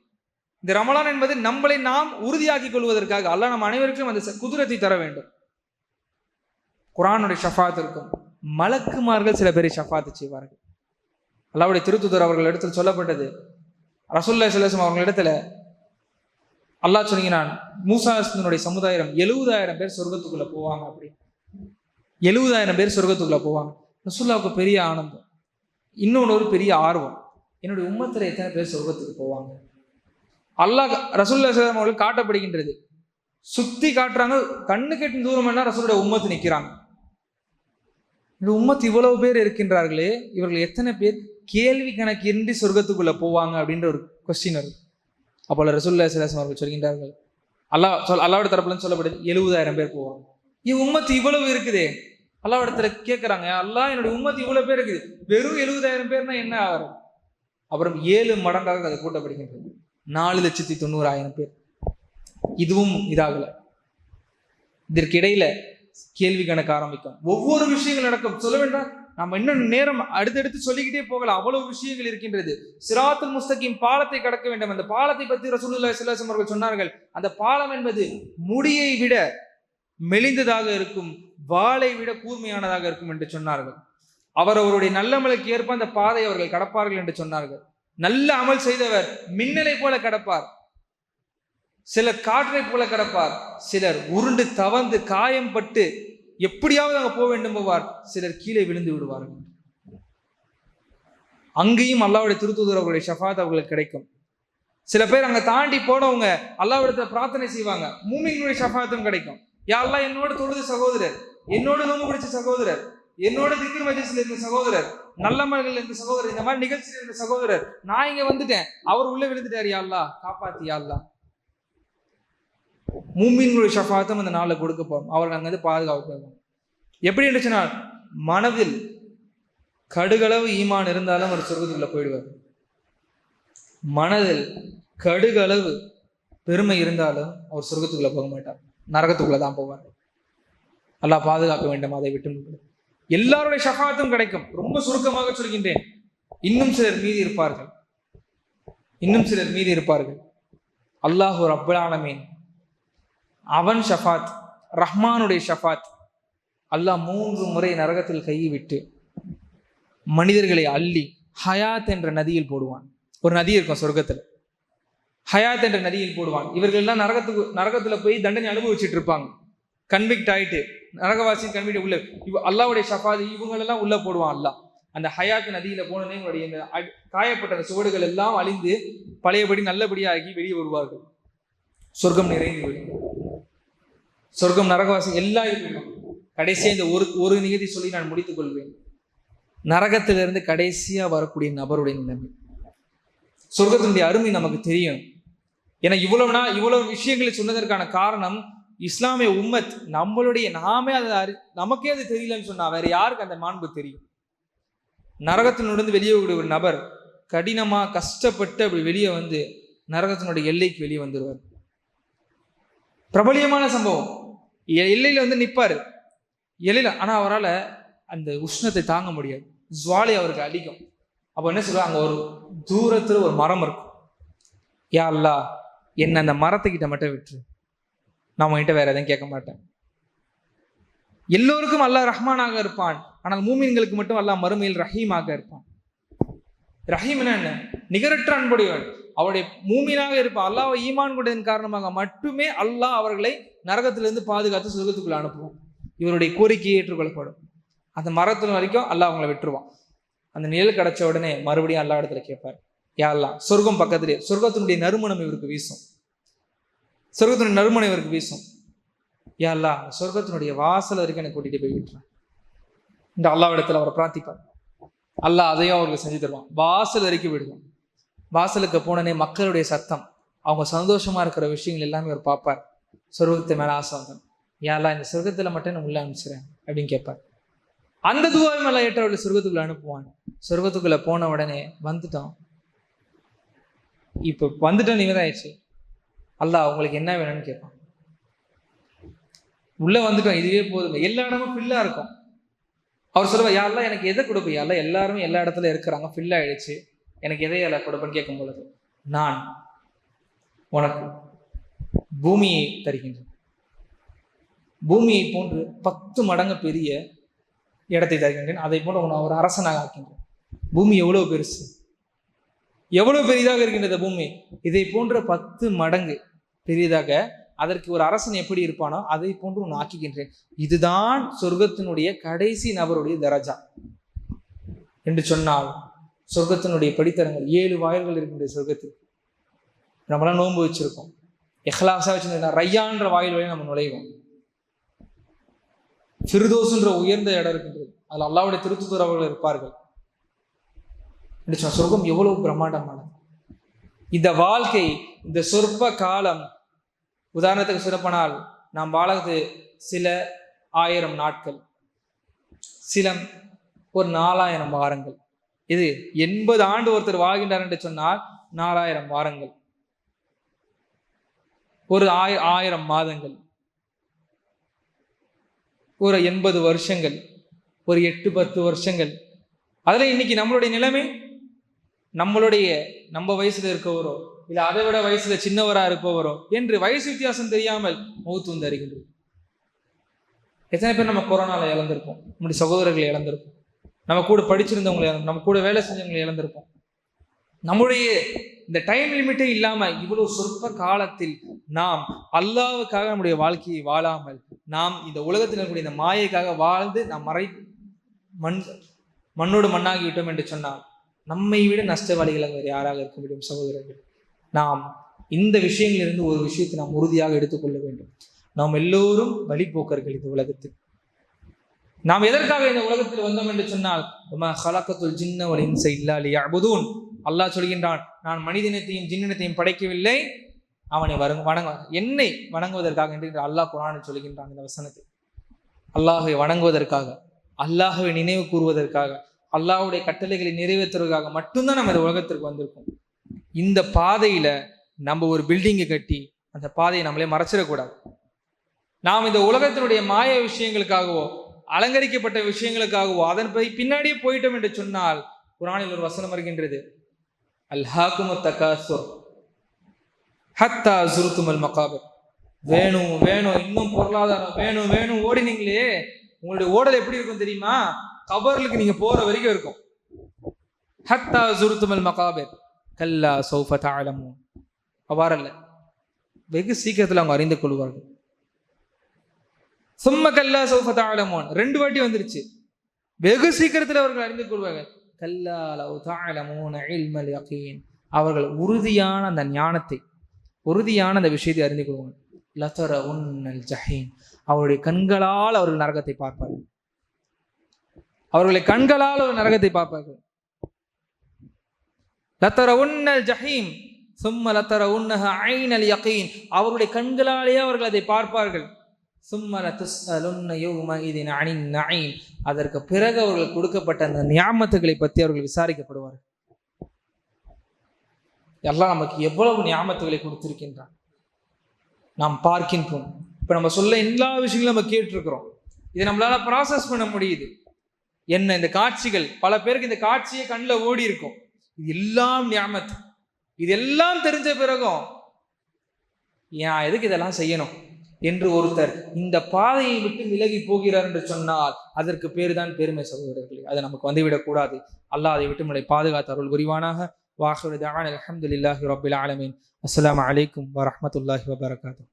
இந்த ரமலான் என்பது நம்மளை நாம் உறுதியாக்கி கொள்வதற்காக அல்லாஹ் நம்ம அனைவருக்கும் அந்த குதிரத்தை தர வேண்டும். குர்ஆனுடைய ஷஃபாத் இருக்கும், மலக்குமார்கள் சில பேரை ஷஃபாத் செய்வார்கள். அல்லாஹ்வுடைய திருத்தூதர் அவர்கள் இடத்துல சொல்லப்பட்டது, ரசூலுல்லாஹி ஸல்லல்லாஹு அலைஹி வஸல்லம் அவர்களிடத்துல அல்லாஹ் சொன்னான், மூசாவுடைய சமுதாயம் 70,000 பேர் சொர்க்கத்துக்குள்ள போவாங்க. அப்படி 70,000 பேர் சொர்க்கத்துக்குள்ள போவாங்க. ரசூலுல்லாஹ்வுக்கு பெரிய ஆனந்தம், இன்னொன்று ஒரு பெரிய ஆர்வம், என்னுடைய உம்மத்துல எத்தனை பேர் சொர்க்கத்துக்கு போவாங்க. அல்லாஹ் ரசூலுல்லாஹி ஸல்லல்லாஹு அலைஹி வஸல்லம் அவர்கள் காட்டப்படுகின்றது, சுத்தி காட்டுறாங்க, கண்ணு கெட்டும் தூரம் என்ன ரசூலுடைய உம்மத்து நிற்கிறாங்க. இந்த உம்மத்து இவ்வளவு பேர் இருக்கின்றார்களே, இவர்கள் எத்தனை பேர் கேள்வி கணக்கு இன்றி சொர்க்கத்துக்குள்ள போவாங்க அப்படின்ற ஒரு கொஸ்டின் இருக்கு. அப்போ ரசூலுல்லாஹி ஸல்லல்லாஹு அலைஹி வஸல்லம் அவர்கள் சொல்கின்றார்கள், அல்லாஹ்வுடைய தரப்புல சொல்லப்படுது 70,000 பேர் போவாங்க. என் உம்மத்து இவ்வளவு இருக்குதே, அல்லாஹ்விடத்துல கேட்கறாங்க, அல்லாஹ் என்னுடைய உம்மத்து இவ்வளவு பேர் இருக்குது, வெறும் 70,000 பேர்னா என்ன ஆகும்? அப்புறம் 7 மடங்காக அதை கூட்டப்படுகின்றது, 4,90,000 பேர். இதுவும் இதாகல, இதற்கிடையில கேள்வி கணக்கு ஆரம்பிக்கும், ஒவ்வொரு விஷயங்கள் நடக்கும். சொல்ல வேண்டாம், நம்ம இன்னும் நேரம் அடுத்தடுத்து சொல்லிக்கிட்டே போகலாம், அவ்வளவு விஷயங்கள் இருக்கின்றது. சிராத்துல் முஸ்தகீம் பாலத்தை கடக்க வேண்டும். அந்த பாலத்தை பற்றி ரசூலுல்லாஹி ஸல்லல்லாஹு அலைஹி வஸல்லம் அவர்கள் சொன்னார்கள், அந்த பாலம் என்பது முடியை விட மெலிந்ததாக இருக்கும், வாளை விட கூர்மையானதாக இருக்கும் என்று சொன்னார்கள். அவருடைய நல்லமலுக்கு ஏற்ப அந்த பாதை அவர்கள் கடப்பார்கள் என்று சொன்னார்கள். நல்ல அமல் செய்தவர் மின்னலை போல கடப்பார், சிலர் காற்றை போல கடப்பார், சிலர் உருண்டு தவந்து காயம் பட்டு எப்படியாவது அங்க போக வேண்டும் போவார், சிலர் கீழே விழுந்து விடுவார்கள். அங்கேயும் அல்லாஹ்வுடைய திருத்தூதர் அவர்களுடைய ஷஃபாத் அவர்களுக்கு கிடைக்கும். சில பேர் அங்க தாண்டி போனவங்க அல்லாஹ்விடத்துல பிரார்த்தனை செய்வாங்க, மூமின்களுடைய ஷஃபாத்தும் கிடைக்கும். யா அல்லாஹ், என்னோட தொழுது சகோதரர், என்னோட நோம்பு பிடிச்ச சகோதரர், என்னோட திக்ர் மஜ்லிஸ்ல இருந்த சகோதரர், நல்லமல்கள் இருந்த சகோதரர், இந்த மாதிரி நிகழ்ச்சியில் இருந்த சகோதரர், நான் இங்க வந்துட்டேன், அவர் உள்ள விழுந்துட்டார், யா அல்லாஹ் காப்பாத்தி யா அல்லாஹ். மூமின்களுடைய ஷஃபாத்தும் அந்த நாளில் கொடுக்க போறோம், அவர்கள் அங்கிருந்து பாதுகாப்பு. எப்படி இருந்துச்சுன்னா, மனதில் கடுகளவு ஈமான் இருந்தாலும் அவர் சொர்க்கத்துக்குள்ள போயிடுவார். மனதில் கடுகளவு பெருமை இருந்தாலும் அவர் சொர்க்கத்துக்குள்ள போக மாட்டார், நரகத்துக்குள்ள தான் போவார். அல்லாஹ் பாதுகாக்க வேண்டும் அதை விட்டு. எல்லாருடைய ஷஃபாத்தும் கிடைக்கும். ரொம்ப சுருக்கமாக சொல்கின்றேன், இன்னும் சிலர் மீதி இருப்பார்கள். அல்லாஹு ரப்பல் ஆலமீன் அவன் ஷஃபாத், ரஹ்மானுடைய ஷஃபாத். அல்லாஹ் 3 முறை நரகத்தில் கையை விட்டு மனிதர்களை அள்ளி ஹயாத் என்ற நதியில் போடுவான். ஒரு நதி இருக்கும் சொர்க்கத்தில், ஹயாத் என்ற நதியில் போடுவான். இவர்கள் எல்லாம் நரகத்துல போய் தண்டனை அனுபவிச்சுட்டு இருப்பாங்க, கன்விக்ட் ஆயிட்டு, நரகவாசியின் கன்விக்ட் உள்ள அல்லாஹ்வுடைய ஷஃபாத் இவங்களெல்லாம் உள்ள போடுவான். அல்லாஹ் அந்த ஹயாத் நதியில போனதே உங்களுடைய இந்த காயப்பட்ட அந்த சுவடுகள் எல்லாம் அழிந்து பழையபடி நல்லபடியாகி வெளியே வருவார்கள். சொர்க்கம் நிறைந்து விடும். சொர்க்கம் நரகவாசி எல்லாம் இருக்கும். கடைசியா இந்த ஒரு நிகழ்ச்சி சொல்லி நான் முடித்துக் கொள்வேன். நரகத்திலிருந்து கடைசியா வரக்கூடிய நபருடைய நிலைமை, சொர்க்கத்தினுடைய அருமை நமக்கு தெரியும். ஏன்னா இவ்வளவு விஷயங்களை சொன்னதற்கான காரணம், இஸ்லாமிய உம்மத் நமக்கே அது தெரியலன்னு சொன்னா வேற யாருக்கு அந்த மாண்பு தெரியும்? நரகத்திலிருந்து வெளியே ஒரு நபர் கடினமா கஷ்டப்பட்டு அப்படி வெளியே வந்து நரகத்தினுடைய எல்லைக்கு வெளியே வந்துடுவார். பிரபலியமான சம்பவம். எல்லையில வந்து நிற்பாரு எல்லையில, ஆனா அவரால் அந்த உஷ்ணத்தை தாங்க முடியாது, ஜுவாலை அவருக்கு அடிக்கும். அப்போ என்ன சொல்லுவாங்க, அங்க ஒரு தூரத்துல ஒரு மரம் இருக்கும், யா அல்லாஹ் என்ன அந்த மரத்துக்கிட்ட மட்டும் விட்டுரு, நான் உன்கிட்ட வேற எதையும் கேட்க மாட்டேன். எல்லோருக்கும் அல்லாஹ் ரஹ்மானாக இருப்பான், ஆனால் மூமின்களுக்கு மட்டும் அல்லாஹ் மறுமையில் ரஹீமாக இருப்பான். ரஹீம்னா என்ன? நிகரற்ற அன்புடையவன். அவருடைய மூமினாக இருப்பான். அல்லாஹ் ஈமான் கொண்டதன் காரணமாக மட்டுமே அல்லாஹ் அவர்களை நரகத்திலிருந்து பாதுகாத்து சொர்க்கத்துக்குள்ள அனுப்புவான். இவருடைய கோரிக்கையை ஏற்றுக்கொள்ளப்படும். அந்த மரத்துல வரைக்கும் அல்லாஹ் அவங்களை விட்டுருவான். அந்த நிழல் கிடைச்ச உடனே மறுபடியும் அல்லாஹ் இடத்துல கேட்பார், யா அல்லாஹ் சொர்க்கம் பக்கத்திலே, சொர்க்கத்தினுடைய நறுமணம் இவருக்கு வீசும், சொர்க்கத்தினுடைய நறுமணம் இவருக்கு வீசும். யா அல்லாஹ் சொர்க்கத்தினுடைய வாசல் வரைக்கும் எனக்கு கூட்டிட்டு போய் விட்டுறேன் இந்த அல்லாஹ் இடத்துல அவரை பிரார்த்திப்பார். அல்லாஹ் அதையும் அவர்களுக்கு செஞ்சு தருவான். வாசல் வரைக்கும் விடுவான். வாசலுக்கு போனனே மக்களுடைய சத்தம், அவங்க சந்தோஷமா இருக்கிற விஷயங்கள் எல்லாமே அவர் பார்ப்பார். சொர்க்கத்தை மேல ஆசை வந்தான், யா அல்லாஹ் இந்த சொர்க்கத்துல மட்டும் நான் உள்ள அனுப்பிச்சிறேன் அப்படின்னு கேட்பார். அந்த துவாவை மேல ஏற்றவர்களை சொர்க்கத்துக்குள்ள அனுப்புவான். சொர்க்கத்துக்குள்ள போன உடனே வந்துட்டோம், இப்ப வந்துட்டோம், நிமிடம் ஆயிடுச்சு, அல்லாஹ் உங்களுக்கு என்ன வேணும்னு கேட்பான். உள்ள வந்துட்டோம், இதுவே போதும், எல்லா இடமும் ஃபில்லா இருக்கும். அவர் சொல்லுவா, யா அல்லாஹ் எனக்கு எதை கொடுப்ப, யா அல்லாஹ் எல்லாருமே எல்லா இடத்துல இருக்கிறாங்க, ஃபில் ஆயிடுச்சு, எனக்கு எதை எல்லாம் கொடுப்பேன்னு கேட்கும் பொழுது, நான் உனக்கு பூமியை தருகின்றேன், பூமியை போன்று 10 மடங்கு பெரிய இடத்தை தருகின்றேன், அதை போன்று உன்னை ஒரு அரசனாக ஆக்கின்றேன். பூமி எவ்வளவு பெருசு, எவ்வளவு பெரிதாக இருக்கின்றது பூமி, இதை போன்ற 10 மடங்கு பெரிதாக அதற்கு ஒரு அரசன் எப்படி இருப்பானோ அதை போன்று உன்னை ஆக்குகின்றேன். இதுதான் சொர்க்கத்தினுடைய கடைசி நபருடைய தரஜா என்று சொன்னால், சொர்க்கத்தினுடைய படித்தரங்கள் 7 வாயில்கள் இருக்கின்ற சொர்க்கத்துக்கு. நம்மளாம் நோன்பு வச்சிருக்கோம், இஹ்லாஸா வச்சிருந்தா ரய்யான்ற வாயில் வழியை நம்ம நுழைவோம். ஃபிர்தோஸ்ன்ற உயர்ந்த இடம் இருக்கின்றது, அதில் அல்லாஹ்வுடைய திருத்துதர் அவர்கள் இருப்பார்கள். சொர்க்கம் எவ்வளவு பிரம்மாண்டமானது. இந்த வாழ்க்கை, இந்த சொற்ப காலம், உதாரணத்துக்கு சொல்லப்போனால் நாம் வாழது சில 1000 நாட்கள், சில ஒரு 4000 வாரங்கள். இது 80 ஆண்டு ஒருத்தர் வாழ்கின்றார் என்று சொன்னால் 4000 வாரங்கள், ஒரு 1000 மாதங்கள், ஒரு 80 வருஷங்கள், ஒரு 8-10 வருஷங்கள். அதில் இன்னைக்கு நம்மளுடைய நிலைமை, நம்ம வயசுல இருக்கவரோ இல்லை அதை விட வயசுல சின்னவரா இருப்பவரோ என்று வயசு வித்தியாசம் தெரியாமல் மௌத்து வந்து அறிகின்றது. எத்தனை பேர் நம்ம கொரோனால இழந்திருப்போம், நம்முடைய சகோதரர்களை இழந்திருப்போம், நம்ம கூட படிச்சிருந்தவங்களை இழந்திருப்போம், நம்ம கூட வேலை செஞ்சவங்களை இழந்திருப்போம். நம்முடைய இந்த டைம் லிமிட்டே இல்லாம இவ்வளவு சொற்ப காலத்தில் நாம் அல்லாஹ்வுக்காக நம்முடைய வாழ்க்கையை வாழாமல் நாம் இந்த உலகத்தில் இருக்கக்கூடிய இந்த மாயைக்காக வாழ்ந்து நாம் மண்ணோடு மண்ணாகி விட்டோம் என்று சொன்னால் நம்மை விட நஷ்டவாளிகள் வேறு யாராக இருக்க முடியும்? சகோதரர்கள், நாம் இந்த விஷயங்களிலிருந்து ஒரு விஷயத்தை நாம் உறுதியாக எடுத்துக்கொள்ள வேண்டும். நாம் எல்லோரும் வழிபோக்கர்கள். இந்த உலகத்தில் நாம் எதற்காக இந்த உலகத்தில் வந்தோம் என்று சொன்னால், அல்லாஹ் சொல்கின்றான், நான் மனிதனத்தையும் ஜின்னினத்தையும் படைக்கவில்லை, அவனை என்னை வணங்குவதற்காக என்று அல்லாஹ் குர்ஆனில் சொல்கின்றான். இந்த வசனத்தை அல்லாஹை வணங்குவதற்காக, அல்லாஹை நினைவு கூறுவதற்காக, அல்லாஹ்வுடைய கட்டளைகளை நிறைவேற்றுவதற்காக மட்டும்தான் நம்ம இந்த உலகத்திற்கு வந்திருக்கோம். இந்த பாதையில நம்ம ஒரு பில்டிங்கை கட்டி அந்த பாதையை நம்மளே மறைச்சிடக்கூடாது. நாம் இந்த உலகத்தினுடைய மாய விஷயங்களுக்காகவோ அலங்கரிக்கப்பட்ட விஷயங்களுக்காகவோ அதன் பின்னாடியே போயிட்டோம் என்று சொன்னால், குர்ஆனில் ஒரு வசனம் வருகின்றது, அல்ஹாக்குமுத் தகாசுர் ஹத்தா ஸுர்துமுல் மகாபிர். வேணும் வேணும், இன்னும் பொருளாதாரம் வேணும் வேணும் ஓடினீங்களே, உங்களுடைய ஓடல் எப்படி இருக்கும் தெரியுமா? கபர்களுக்கு நீங்க போற வரைக்கும் இருக்கும். ஹத்தா ஸுர்துமுல் மகாபிர் கல்லா சௌஃப தஅலமூன். அவ்வாறல்ல, வெகு சீக்கிரத்தில் அவங்க அறிந்து கொள்வார்கள். சும்ம கல்லா சௌஃப தஅலமூன் 2 வாட்டி வந்துருச்சு. வெகு சீக்கிரத்தில் அவர்கள் அறிந்து கொள்வார்கள். கல்லா லவ் தஅலமூன இல்மல் யகீன். அவர்கள் உறுதியான அந்த ஞானத்தை, உறுதியான அந்த விஷயத்தை அறிந்து கொள்வார்கள். லதரவுன்னல் ஜஹீம். அவருடைய கண்களால் அவர்கள் நரகத்தை பார்ப்பார்கள். அவர்களை கண்களால் ஒரு நரகத்தை பார்ப்பார்கள். லதரவுன்னல் ஜஹீம் சும்ம லதரவுன்னஹ ஐனல் யகீன். அவருடைய கண்களாலேயே அவர்கள் அதை பார்ப்பார்கள். சும்ம லதுஸ்அலுன்ன யௌமஇதின் அனின் நஈம். அதற்கு பிறகு அவர்கள் கொடுக்கப்பட்ட அந்த நியாமத்துகளை பற்றி அவர்கள் விசாரிக்கப்படுவார்கள். அல்லாஹ் நமக்கு எவ்வளவு நியாமத்துகளை கொடுத்திருக்கின்றான் நாம் பார்க்கின்றோம். இப்ப நம்ம சொல்ல எல்லா விஷயங்களும் நம்ம கேட்டிருக்கிறோம். இதை நம்மளால ப்ராசஸ் பண்ண முடியுது. என்ன இந்த காட்சிகள், பல பேருக்கு இந்த காட்சியை கண்ணில் ஓடி இருக்கும். இது எல்லாம் நியாமத். இதெல்லாம் தெரிஞ்ச பிறகும் ஏன் எதுக்கு இதெல்லாம் செய்யணும் என்று ஒருத்தர் இந்த பாதையை விட்டு விலகி போகிறார் என்று சொன்னால் அதற்கு பேரு தான் பெருமை. சகோதரர்களே, அதை நமக்கு வந்துவிடக்கூடாது. அல்லாஹ் அதை விட்டு நம்மளை பாதுகாத்து அருள் புரிவானாக. வாஹிரு தஅவானா அல்ஹம்துலில்லாஹி ரப்பில் ஆலமீன். அஸ்ஸலாமு அலைக்கும் வரஹ்மத்துல்லாஹி வபரகாத்துஹு.